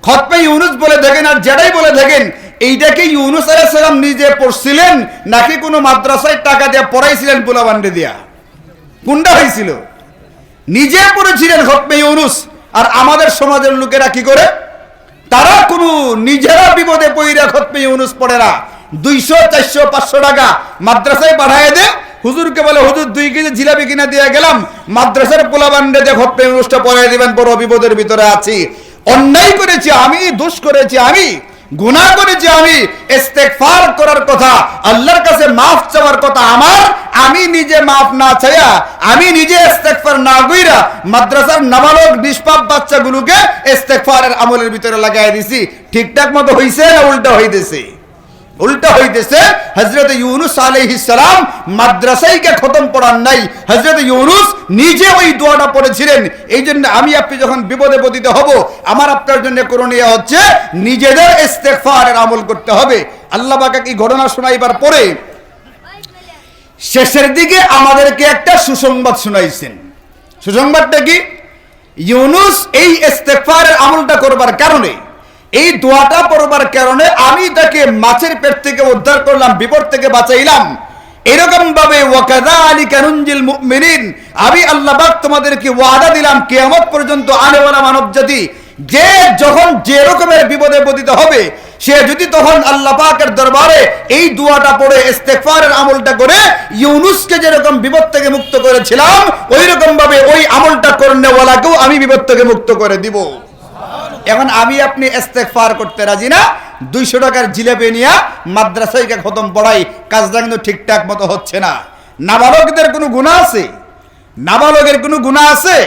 Speaker 1: খতমে ইউনূস বলে দেখেন আর যেটাই বলে দেখেন, এইটাকে ইউনূস আলাইহিস সালাম নিজে পড়ছিলেন নাকি কোনো মাদ্রাসায় টাকা দিয়ে পড়াইছিলেন পোলাবান্ডে দিয়া? কোনটা হয়েছিল? নিজে পড়েছিলেন খতমে ইউনূস। আর আমাদের সমাজের লোকেরা কি করে? তারা কোনো নিজেরা বিপদে পইরা খতমে ইউনূস পড়ে না, 200, 400, 500 টাকা মাদ্রাসায় পাঠায় দে। হুজুরকে বলে, হুজুর 2 কেজি জিলাপি কিনা দিয়ে গেলাম, মাদ্রাসার পোলাবান্ডে দিয়ে খতমে ইউনূসটা পড়ায় দিবেন, বড় বিপদের ভিতরে আছি, অন্যায় করেছি আমি, দোষ করেছি আমি, গুনাহ করেছি আমি, ইস্তেগফার করার কথা, আল্লাহর কাছে মাফ চাওয়ার কথা আমার, আমি নিজে মাফ না চাইয়া, আমি নিজে ইস্তেগফার না কইরা মাদ্রাসার নাবালক নিষ্পাপ বাচ্চাগুলোকে ইস্তেগফারের আমলের ভিতরে লাগাই দিছি। ঠিকঠাক মতো হইছে না উল্টা হইতেছে? উল্টা হইতেছে। হযরত ইউনূস আলাইহিস সালাম মাদ্রাসায়কে খতম পড়ান নাই, হযরত ইউনূস নিজে ওই দোয়াটা পড়েছিলেন। এই জন্য আমি আপনি যখন বিপদে পতিত হব, আমার আপনার জন্য করণীয় হচ্ছে নিজেদের ইস্তেগফারের আমল করতে হবে। আল্লাহ পাক এই ঘটনা শোনাইবার পরে শেষের দিকে আমাদেরকে একটা সুসংবাদ শোনাইছেন। সুসংবাদটা কি? ইউনূস এই ইস্তেগফারের আমলটা করবার কারণে, এই দোয়াটা পড়বার কারণে আমি তাকে মাছের পেট থেকে উদ্ধার করলাম, বিপদ থেকে বাঁচাইলাম। এরকম ভাবে ওয়াকাযালিকা নুনজিল মুমিনিন, আমি আল্লাহ পাক তোমাদেরকে ওয়াদা দিলাম কিয়ামত পর্যন্ত আনেওয়ালা মানব জাতি যে যখন যে রকমের বিপদে পতিত হবে, সে যদি তখন আল্লাহ পাকের দরবারে এই দোয়াটা পড়ে ইস্তেগফারের আমলটা করে ইউনূসকে যেরকম বিপদ থেকে মুক্ত করেছিলাম, ওই রকম ভাবে ওই আমলটা করনেওয়ালাকেও আমি বিপদ থেকে মুক্ত করে দিব। এখন আমি আপনি ইস্তেগফার করতে রাজি না, 200 টাকার জিলাপি নিয়ে মাদ্রাসায় খতম পড়াই, কাজটা কিন্তু ঠিকঠাক মতো হচ্ছে না। নাবালকদের কোনো গুনাহ আছে? নাবালকের কোনো গুনাহ আছে?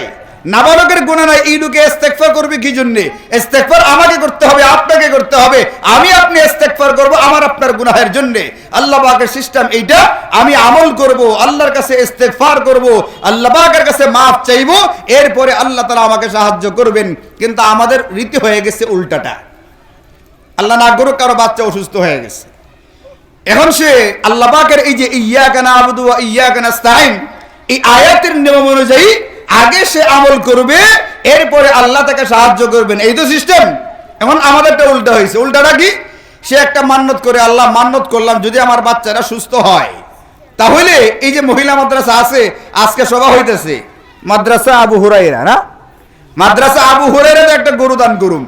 Speaker 1: নাবালকের গুনাহ নাই, এই লোকে ইস্তেগফার করবে কি জন্য? ইস্তেগফার আমাকে করতে হবে, আপনাকে করতে হবে। আমি আপনি ইস্তেগফার করব আমার আপনার গুনাহের জন্য। আল্লাহ পাকের সিস্টেম এইটা, আমি আমল করব, আল্লাহর কাছে ইস্তেগফার করব, আল্লাহ পাকের কাছে মাফ চাইবো, এরপরে আল্লাহ তাআলা আমাকে সাহায্য করবেন। কিন্তু আমাদের রীতি হয়ে গেছে উল্টাটা। আল্লাহ না করুক কারো বাচ্চা অসুস্থ হয়ে গেছে, এখন সে আল্লাহ পাকের এই যে ইয়্যাকা না'বুদু ওয়া ইয়্যাকা নাস্তাঈন, এই আয়াতের নিয়ম অনুযায়ী আগে সে আমল করবে, এরপরে আল্লাহ তাকে সাহায্য করবেন, এই তো সিস্টেম। এখন আমাদেরটা উল্টা হয়েছে। উল্টাটা কি? সে একটা মান্নত করে, আল্লাহ মান্নত করলাম যদি আমার বাচ্চারা সুস্থ হয়, তাহলে এই যে মহিলা মাদ্রাসা আছে, আজকে সভা হইতেছে মাদ্রাসা আবু হুরায়রা, না মাদ্রাসা আবু হুরায়রা একটা গরু দান করুন।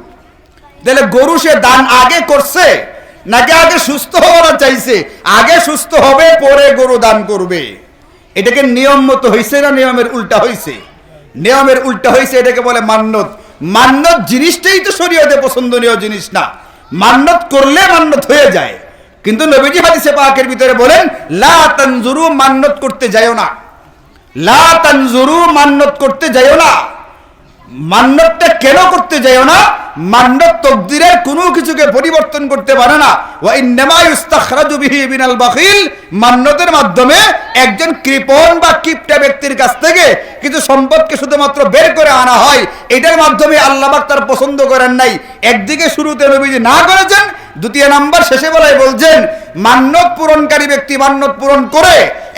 Speaker 1: তাহলে গরু সে দান আগে করছে নাকি আগে সুস্থ হওয়ার চাইছে? আগে সুস্থ হবে পরে গরু দান করবে। এটাকে নিয়ম মতো হয়েছে না নিয়মের উল্টা হয়েছে? নিয়মের উল্টা হয়েছে, এটাকে বলে মান্নত। মান্নত জিনিসটাই তো শরীয়তে পছন্দনীয় জিনিস না, মান্নত করলে মান্নত হয়ে যায়। কিন্তু নবীজি হাদিসে পাকের ভিতরে বলেন, লা তানজুরু, মান্নত করতে যায়ও না। লা তানজুরু, মান্নত করতে যায়ও না। মান্নতটা কেন করতে যায়ও না? মান্নত তকদিরের কোনো কিছুকে পরিবর্তন করতে পারে না। ওয়া ইন্নামা ইস্তাখরাজু বিহি মিনাল বাখিল, মান্নতের মাধ্যমে একজন কৃপণ বা কিপটা ব্যক্তির কাছ থেকে কিছু সম্পদকে শুধুমাত্র বের করে আনা হয়। এটার মাধ্যমে আল্লাহ পাক তার পছন্দ করেন নাই। একদিকে শুরুতে নবীজি না করেছেন, দ্বিতীয় নাম্বার শেষে বেলায় বলছেন মান্নত পূরণকারী ব্যক্তি মান্নত পূরণ করে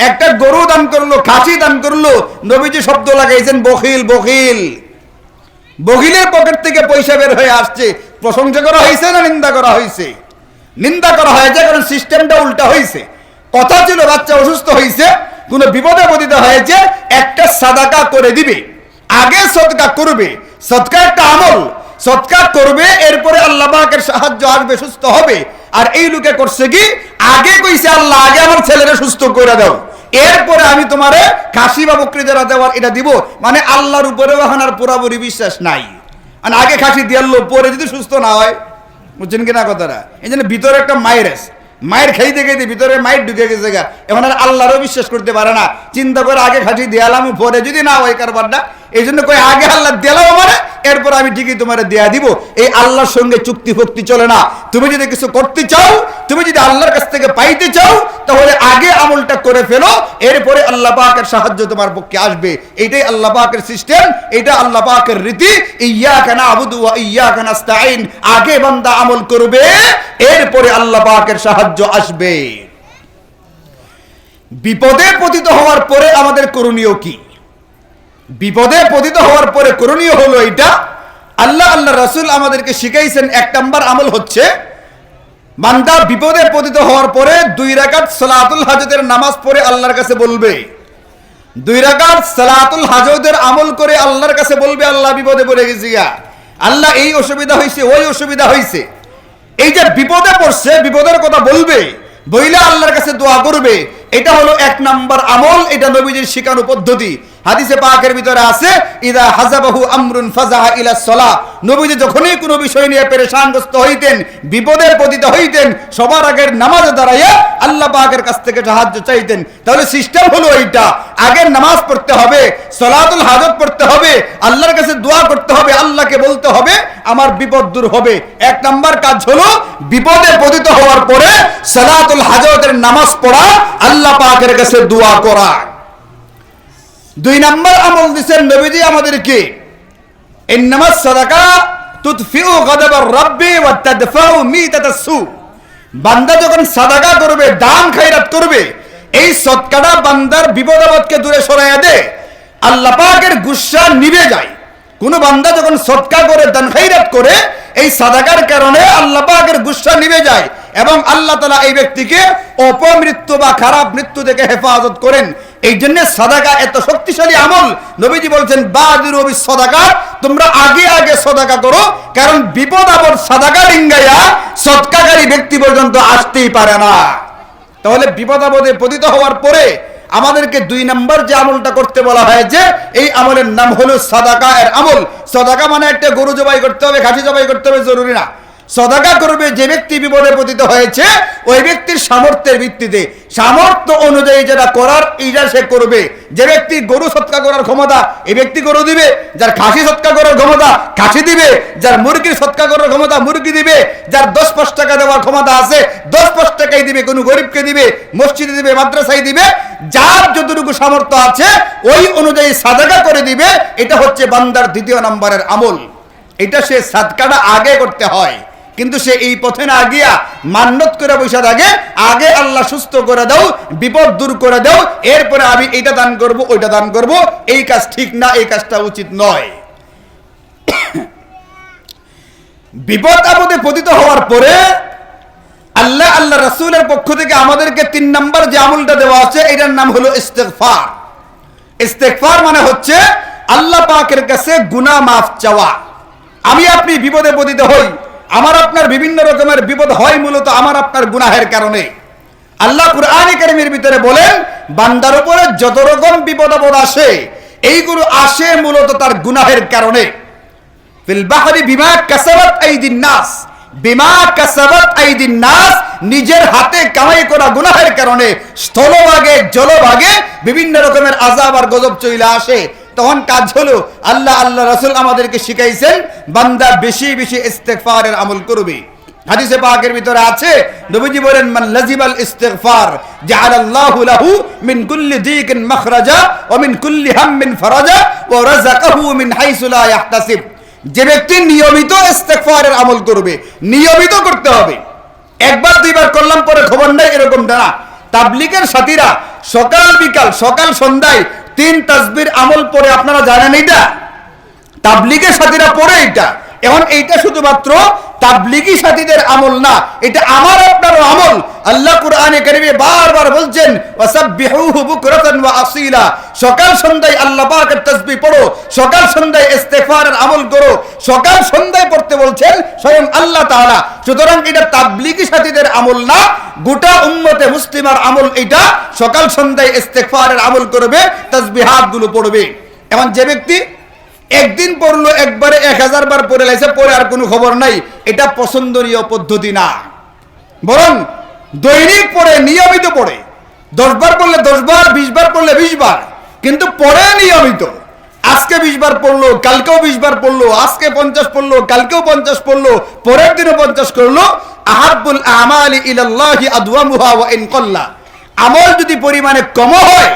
Speaker 1: একটা গরু দান করলো, খাসি দান করলো, নবীজি শব্দ লাগাইছেন বখিল বখিল। বখিলের পকেট থেকে পয়সা বের হয়ে আসছে। প্রশংসা করা হয়েছে না নিন্দা করা হয়েছে? নিন্দা করা হয়েছে, কারণ সিস্টেমটা উল্টা হয়েছে। কথা ছিল বাচ্চা অসুস্থ হয়েছে, কোনো বিপদে পতিত হয়েছে, একটা সাদাকা করে দিবে, আগে সদকা করবে। সদকা একটা আমল, সদকা করবে, এরপরে আল্লাহ পাকের সাহায্য আসবে, সুস্থ হবে। আর এই লোকে করছে কি, আগে কইছে আল্লাহ আগে আমার ছেলেরা সুস্থ করে দাও, এরপরে আমি তোমারে খাসি বা বকরি যারা দেওয়ার এটা দিব। মানে আল্লাহর উপরে এখন আর পুরাপুরি বিশ্বাস নাই। আর আগে খাসি দিয়ালো, পরে যদি সুস্থ না হয়, বুঝছেন কিনা কথাটা? এই জন্য ভিতরে একটা মায়ের খাইতে খাইতে ভিতরে মায়ের ঢুকে গেছে গা, এখন আর আল্লাহরও বিশ্বাস করতে পারে না। চিন্তা করে আগে খাসি দিয়ালাম, পরে যদি না হয় কারবারটা, এই জন্য কই আগে আল্লাহ দিলাম আমারে, এরপর আমি ঠিকই তোমার দেয়া দিব। এই আল্লাহর সঙ্গে চুক্তি ফক্তি চলে না। তুমি যদি কিছু করতে চাও, তুমি যদি আল্লাহর কাছ থেকে পাইতে চাও, তাহলে আগে আমলটা করে ফেলো, এরপরে আল্লাহ পাকের সাহায্য তোমার পক্ষে আসবে। এইটাই আল্লাহ পাকের সিস্টেম, এটা আল্লাহ পাকের রীতি। ইয়্যাকা না'বুদু ওয়া ইয়্যাকা নাস্তাঈন, আগে বান্দা আমল করবে, এরপরে আল্লাহ পাকের সাহায্য আসবে। বিপদে পতিত হওয়ার পরে আমাদের করণীয় কি? বিপদে পতিত হওয়ার পরে করণীয় হলো এটা, আল্লাহ রাসূল আমাদেরকে শিখাইছেন। এক নাম্বার আমল হচ্ছে, বান্দা বিপদে পতিত হওয়ার পরে 2 রাকাত সালাতুল হাজতের নামাজ পড়ে আল্লাহর কাছে বলবে। 2 রাকাত সালাতুল হাজতের আমল করে আল্লাহর কাছে বলবে, আল্লাহ বিপদে পড়ে গেছি গা, আল্লাহ এই অসুবিধা হয়েছে, ওই অসুবিধা হয়েছে। এই যে বিপদে পড়ছে, বিপদের কথা বলবে, বইলে আল্লাহর কাছে দোয়া করবে। এটা হলো 1 নাম্বার আমল। এটা নবীজির শিখানো পদ্ধতি। হাদিসে পাকের ভিতরে আছে, ইদা হাজাবাহু আমরুন ফাজাহা ইলা সালাহ, নবীজি যখনই কোনো বিষয় নিয়ে পেরেশানগ্রস্ত হইতেন, বিপদে পতিত হইতেন, সবার আগের নামাজে দাঁড়াইয়া আল্লাহ পাকের কাছ থেকে সাহায্য চাইতেন। তাহলে সিস্টেম হলো এইটা, আগে নামাজ পড়তে হবে, সালাতুল হাজত পড়তে হবে, আল্লাহর কাছে দোয়া করতে হবে, আল্লাহকে বলতে হবে আমার বিপদ দূর হবে। 1 নাম্বার কাজ হলো বিপদে পতিত হওয়ার পরে সালাতুল হাজতের নামাজ পড়া, আল্লাহ পাকের কাছে দোয়া করা। 2 নাম্বার আমল দিবেন নবীজি আমাদেরকে, ইন্নামাস সাদাকা তুতফিউ গাদাবার রাব্বি ওয়া তাদফাউ মিতাতাস সু। বান্দা যখন সাদাকা করবে, দান খায়রাত করবে, এই সদকাটা বান্দার বিপদ আপদকে দূরে সরাইয়া দেয়, আল্লাহ পাকের গুসা নিভে যায়। কোন বান্দা যখন সদকা করে, দান খায়রাত করে, এই সাদাকার কারণে আল্লাহ পাকের গুসা নিভে যায় এবং আল্লাহ তাআলা এই ব্যক্তিকে অপমৃত্যু বা খারাপ মৃত্যু থেকে হেফাজত করেন। এই জন্য সাদাকা এত শক্তিশালী আমল। নবীজি বলছেন বাদিরু বিস সাদাকা, তোমরা আগে আগে সাদাকা করো, কারণ বিপদ আপদ সাদাকা ডিঙ্গাইয়া সদকাকারী ব্যক্তি পর্যন্ত আসতেই পারে না। তাহলে বিপদ আপদে পতিত হওয়ার পরে আমাদেরকে 2 নাম্বার যে আমলটা করতে বলা হয়েছে, এই আমলের নাম হলো সাদাকা এর আমল। সাদাকা মানে একটা গরু জবাই করতে হবে, খাসি জবাই করতে হবে, জরুরি না। সাদাকা করবে যে ব্যক্তি বিপদে পতিত হয়েছে, ওই ব্যক্তির সামর্থ্যের ভিত্তিতে, সামর্থ্য অনুযায়ী যেটা করার এইটা সে করবে। যে ব্যক্তি গরু সৎকা করার ক্ষমতা, এই ব্যক্তি গরু দিবে। যার খাসি সৎকা করার ক্ষমতা, খাসি দিবে। যার মুরগির সৎকা করার ক্ষমতা, মুরগি দিবে। যার 10-5 টাকা দেওয়ার ক্ষমতা আছে, 10-5 টাকাই দিবে। কোনো গরিবকে দিবে, মসজিদে দিবে, মাদ্রাসায় দিবে। যার যতটুকু সামর্থ্য আছে ওই অনুযায়ী সাদাকা করে দিবে। এটা হচ্ছে বান্দার 2 নম্বরের আমল। এটা সে সাদকাটা আগে করতে হয়, কিন্তু সে এই পথে না গিয়া মান্নত করে বসে থাকে, আগে আল্লাহ সুস্থ করে দাও, বিপদ দূর করে দাও, এরপরে আমি এটা দান করব, ওইটা দান করব। এই কাজ ঠিক না, এই কাজটা উচিত নয়। বিপদ আপদে পতিত হওয়ার পরে আল্লাহ রাসূলের পক্ষ থেকে আমাদেরকে 3 নাম্বার যে আমলটা দেওয়া আছে, এটার নাম হলো ইস্তেগফার। ইস্তেগফার মানে হচ্ছে আল্লাহ পাকের কাছে গুনাহ মাফ চাওয়া। আমি আপনি বিপদে পতিত হই, আমার আপনার বিভিন্ন রকমের বিপদ হয় মূলত আমার আপনার গুনাহের কারণে। আল্লাহ কুরআনে কারীমের ভিতরে বলেন, বান্দার উপরে যত রকম বিপদ আপদ আসে, এইগুলো আসে মূলত তার গুনাহের কারণে। ফিল বাহরি বিমা কাসাবাত আইদিন নাস, বিমা কাসাবাত আইদিন নাস, নিজের হাতে কামাই করা গুনাহের কারণে স্থলভাগে জলভাগে বিভিন্ন রকমের আযাব আর গজব চলে আসে। তখন কাজ হলো আল্লাহ রাসূল আমাদেরকে শিখাইছেন বান্দা বেশি বেশি ইস্তেগফারের আমল করবে। হাদিসে পাকের ভিতরে আছে নবীজি বলেন মান লাজিমাল ইস্তিগফার জাআলাল্লাহু লাহু মিন কুল্লি দিকিন মাখরাজা ওয়া মিন কুল্লি হাম্মিন ফারাজা ওয়া রাযাকাহু মিন হাইসু লা ইয়াহতাসিব। যে ব্যক্তি নিয়মিত ইস্তিগফারের আমল করবে, নিয়মিত করতে হবে, একবার দুইবার করলাম পরে খবর নাই এরকম না। তাবলীগের সাথীরা সকাল বিকাল সকাল সন্ধ্যায় 3 তাসবির আমল পড়ে, আপনারা জানেন এটা তাবলীগের সাথীরা পড়ে এটা। এখন এইটা শুধুমাত্র তাবলীগী সাথীদের আমল না, এটা আমার আপনার আমল। আল্লাহ কুরআনে কারীমে বারবার বলছেন ওয়াসাব্বিহুহু বুকরাতান ওয়া আসীলা, সকাল সন্ধ্যায় আল্লাহ পাকের তাসবিহ পড়ো, সকাল সন্ধ্যায় ইস্তেগফারের আমল করো। সকাল সন্ধ্যায় পড়তে বলছেন স্বয়ং আল্লাহ তাআলা। সুতরাং এটা তাবলীগী সাথীদের আমল না, গোটা উম্মতে মুসলিমার আমল। এটা সকাল সন্ধ্যায় ইস্তেগফারের আমল করবে, তাসবিহাতগুলো পড়বে। এখন যে ব্যক্তি একদিন পড়লো একবারে 1000 বার পড়ে লাইছে, পরে আর কোনো খবর নাই, এটা পছন্দনীয় পদ্ধতি না। বরং দৈনিক পড়ে, নিয়মিত পড়ে, 10 বার পড়লে 10 বার, 20 বার পড়লে 20 বার, কিন্তু পড়ে নিয়মিত। আজকে 20 বার পড়লো, কালকেও 20 বার পড়লো, আজকে 50 পড়লো, কালকেও 50 পড়লো, পরের দিনও 50 করলো। আহাব্বুল আমালি ইলাল্লাহি আদওয়ামুহা ওয়া ইন কাল্লা। আমল যদি পরিমাণে কম হয়,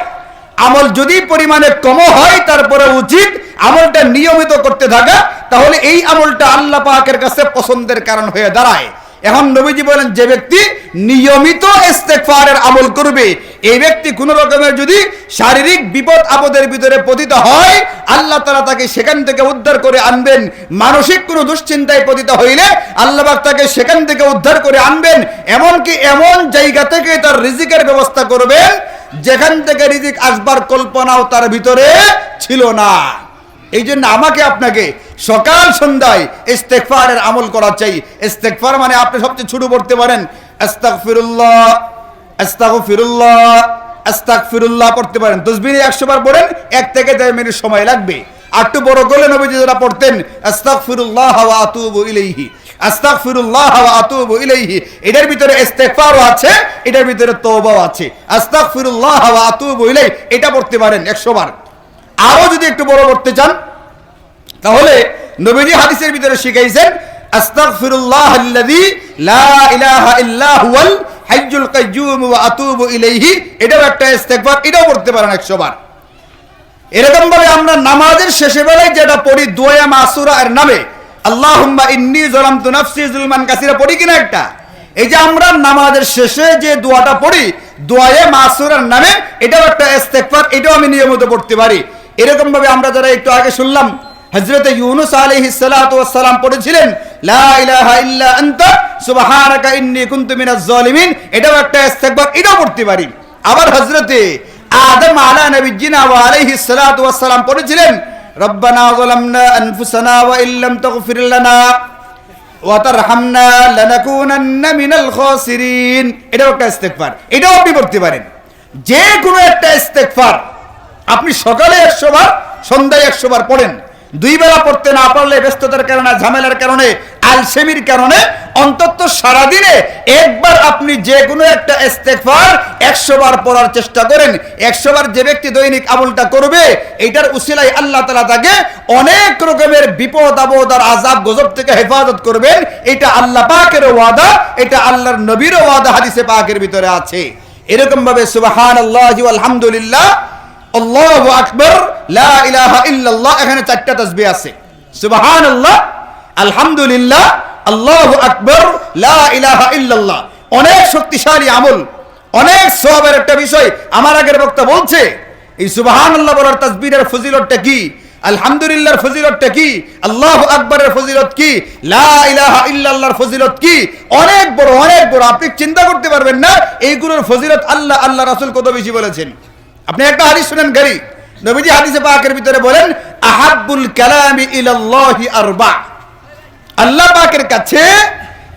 Speaker 1: আমল যদি পরিমাণে কম হয়, তারপরে উচিত আমলটা নিয়মিত করতে থাকা, তাহলে এই আমলটা আল্লাহ পাকের কাছে পছন্দের কারণ হয়ে দাঁড়ায়। এখন নবীজি বলেন যে ব্যক্তি নিয়মিত ইস্তেগফারের আমল করবে, এই ব্যক্তি কোন রকমের যদি শারীরিক বিপদ আপদের ভিতরে পতিত হয়, আল্লাহ তাআলা তাকে সেখান থেকে উদ্ধার করে আনবেন। মানসিক কোনো দুশ্চিন্তায় পতিত হইলে আল্লাহ পাক তাকে সেখান থেকে উদ্ধার করে আনবেন। এমনকি এমন জায়গা থেকে তার রিজিকের ব্যবস্থা করবেন যেখান থেকে রিজিক আসবার কল্পনাও তার ভিতরে ছিল না। এই জন্য আমাকে আপনাকে সকাল সন্ধ্যায় ইস্তেগফারের আমল করা চাই। ইস্তেগফার মানে আপনি সবচেয়ে ছোট পড়তে পারেন আস্তাগফিরুল্লাহ, আস্তাগফিরুল্লাহ, আস্তাগফিরুল্লাহ পড়তে পারেন। তাসবিহ 100 বার পড়েন, 1 থেকে 1.5 মিনিট সময় লাগবে। আর একটু বড় করলে নবীজি যারা পড়তেন আস্তাগফিরুল্লাহ ওয়া আতুবু ইলাইহি, আস্তাগফিরুল্লাহ ওয়া আতুবু ইলাইহি, এটার ভিতরে ইস্তেগফারও আছে, এটার ভিতরে তওবাও আছে। আস্তাগফিরুল্লাহ ওয়া আতুবু ইলাইহি এটা পড়তে পারেন 100 বার। আরো যদি একটু বড় করতে চান তাহলে নবীজি হাদিসের ভিতরে শিখাইছেন আস্তাগফিরুল্লাহাল্লাযী লা ইলাহা ইল্লা হুয়াল হাইয়্যুল কাইয়্যুম ওয়া আতুবু ইলাইহি, এটাও একটা ইস্তেগফার, এটাও পড়তে পারেন 100 বার। এরকম ভাবে আমরা নামাজের শেষে বেলায় যেটা পড়ি দুআয়ে মাসুরা এর নামে আল্লাহুম্মা ইন্নী যালামতু নাফসি যুলমান কাসীরা পড়ি কিনা একটা, এই যে আমরা নামাজের শেষে যে দোয়াটা পড়ি দুআয়ে মাসুরার নামে, এটাও একটা ইস্তেগফার, এটাও আমি নিয়মিত পড়তে পারি। এরকম ভাবে আমরা যারা একটু আগে শুনলাম হযরতে ইউনূস আলাইহিস সালাতু ওয়াস সালাম পড়েছিলেন লা ইলাহা ইল্লা আনতা সুবহানাকা ইন্নী কুনতু মিনাজ জালিমিন, এটাও একটা ইস্তেগফার, এটাও পড়তে পারি। আবার হযরতে আদম আলা নবিয়্যিনা ওয়া আলাইহিস সালাতু ওয়াস সালাম পড়েছিলেন রব্বানা যালামনা আনফুসানা ওয়া ইল্লাম তাগফির লানা ওয়া তারহামনা লানাকুনান্না মিনাল খাসিরিন, এটাও একটা ইস্তেগফার, এটাও আপনি পড়তে পারেন। যে কোনো একটা ইস্তেগফার আপনি সকালে 100 বার, সন্ধ্যায় 100 বার পড়েন। 2 বেলা পড়তে না পারলে ব্যস্ততার কারণে, ঝামেলার কারণে, আলসেমির কারণে অন্তত সারাদিনে একবার আপনি যে কোনো একটা ইস্তেগফার 100 বার পড়ার চেষ্টা করেন। 100 বার যে ব্যক্তি দৈনিক আমলটা করবে, এটার উসিলায় আল্লাহ তাআলা তাকে অনেক রকমের বিপদ আপদ আর আযাব গজব থেকে হেফাজত করবেন। এটা আল্লাহ পাকের ওয়াদা, এটা আল্লাহর নবীর ওয়াদা হাদিসে পাকের ভিতরে আছে। এরকম ভাবে সুবহানাল্লাহি ওয়াল হামদুলিল্লাহ, আল্লাহু আকবার, লা ইলাহা ইল্লাল্লাহ, এখানে 4টা তাসবিহ আছে। সুবহানাল্লাহ, আলহামদুলিল্লাহ, আল্লাহু আকবার, লা ইলাহা ইল্লাল্লাহ। অনেক শক্তিশালী আমল, অনেক সওয়াবের একটা বিষয়। আমার আগের বক্তা বলছে এই সুবহানাল্লাহ বলার তাসবিহের ফজিলতটা কি, আলহামদুলিল্লাহর ফজিলতটা কি, আল্লাহু আকবারের ফজিলত কি, লা ইলাহা ইল্লাল্লাহর ফজিলত কি, অনেক বড়, অনেক বড়। আপনি চিন্তা করতে পারবেন না এইগুলোর ফজিলত আল্লাহ রাসূল কত বেশি বলেছেন। আপনি একটা হাদিস শুনেন গারি, নবীজি হাদিসে পাকের ভিতরে বলেন আহাব্বুল কালামি ইলাল্লাহি আরবা, আল্লাহ পাকের কাছে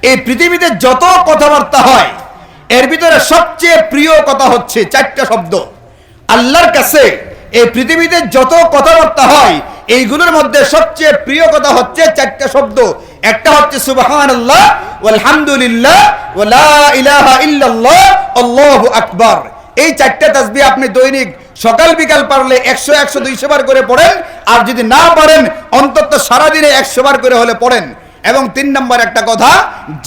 Speaker 1: এই পৃথিবীতে যত কথাবার্তা হয় এর ভিতরে সবচেয়ে প্রিয় কথা হচ্ছে 4টা শব্দ। আল্লাহর কাছে এই পৃথিবীতে যত কথাবার্তা হয় এইগুলোর মধ্যে সবচেয়ে প্রিয় কথা হচ্ছে 4টা শব্দ। একটা হচ্ছে সুবহানাল্লাহ, আলহামদুলিল্লাহ, ওয়া লা ইলাহা ইল্লাল্লাহ, আল্লাহু আকবার। এই 4টা তাসবিহ আপনি দৈনিক সকাল বিকাল পারলে 100 100 200 বার করে পড়েন, আর যদি না পারেন অন্তত সারাদিনে 100 বার করে হলে পড়েন। এবং 3 নম্বর একটা কথা,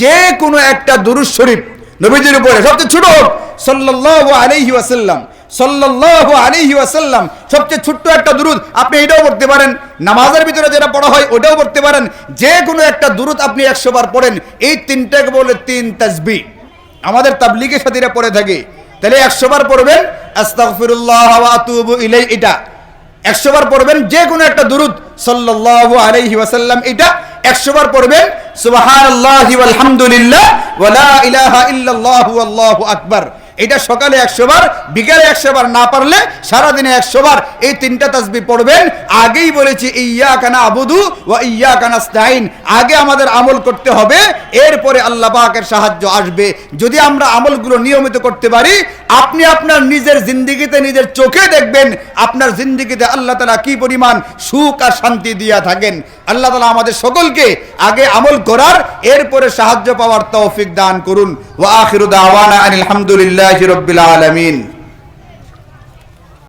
Speaker 1: যে কোনো একটা দুরূদ শরীফ নবীজির উপরে, সবচেয়ে ছোট হোক, সাল্লাল্লাহু আলাইহি ওয়াসাল্লাম, সাল্লাল্লাহু আলাইহি ওয়াসাল্লাম, সবচেয়ে ছোট্ট একটা দুরূদ আপনি এটাও পড়তে পারেন, নামাজের ভিতরে যেটা পড়া হয় ওটাও পড়তে পারেন। যে কোনো একটা দুরূদ আপনি 100 বার পড়েন, এই তিনটাকে বলে 3 তাসবিহ। আমাদের তাবলীগের সাথীরা পড়ে থাকে, তাহলে 100 বার পড়বেন আস্তাগফিরুল্লাহ ওয়া আতুবু ইলাইহি, এটা 100 বার পড়বেন। যে কোনো একটা দুরূদ সাল্লাল্লাহু আলাইহি ওয়াসাল্লাম, এটা 100 বার পড়বেন। সুবহানাল্লাহি ওয়াল হামদুলিল্লাহ ওয়া লা ইলাহা ইল্লাল্লাহু আল্লাহু আকবার, এটা সকালে 100 বার, বিকালে 100 বার, না পারলে সারাদিনে 100 বার এই 3টা তাসবিহ পড়বেন। আগেই বলেছি ইয়্যাকা না'বুদু ওয়া ইয়্যাকা নাস্তাঈন, আগে আমাদের আমল করতে হবে, এরপরে আল্লাহ পাকের সাহায্য আসবে। যদি আমরা আমলগুলো নিয়মিত করতে পারি, আপনি আপনার নিজের জিন্দেগিতে নিজের চোখে দেখবেন আপনার জিন্দেগিতে আল্লাহ তাআলা কি পরিমাণ সুখ আর শান্তি দিয়া থাকেন। আল্লাহ তাআলা আমাদের সকলকে আগে আমল করার, এরপরে সাহায্য পাওয়ার তৌফিক দান করুন। ওয়া আখিরু দাওয়ানা আনিল হামদুলিল্লাহি রাব্বিল আলামিন।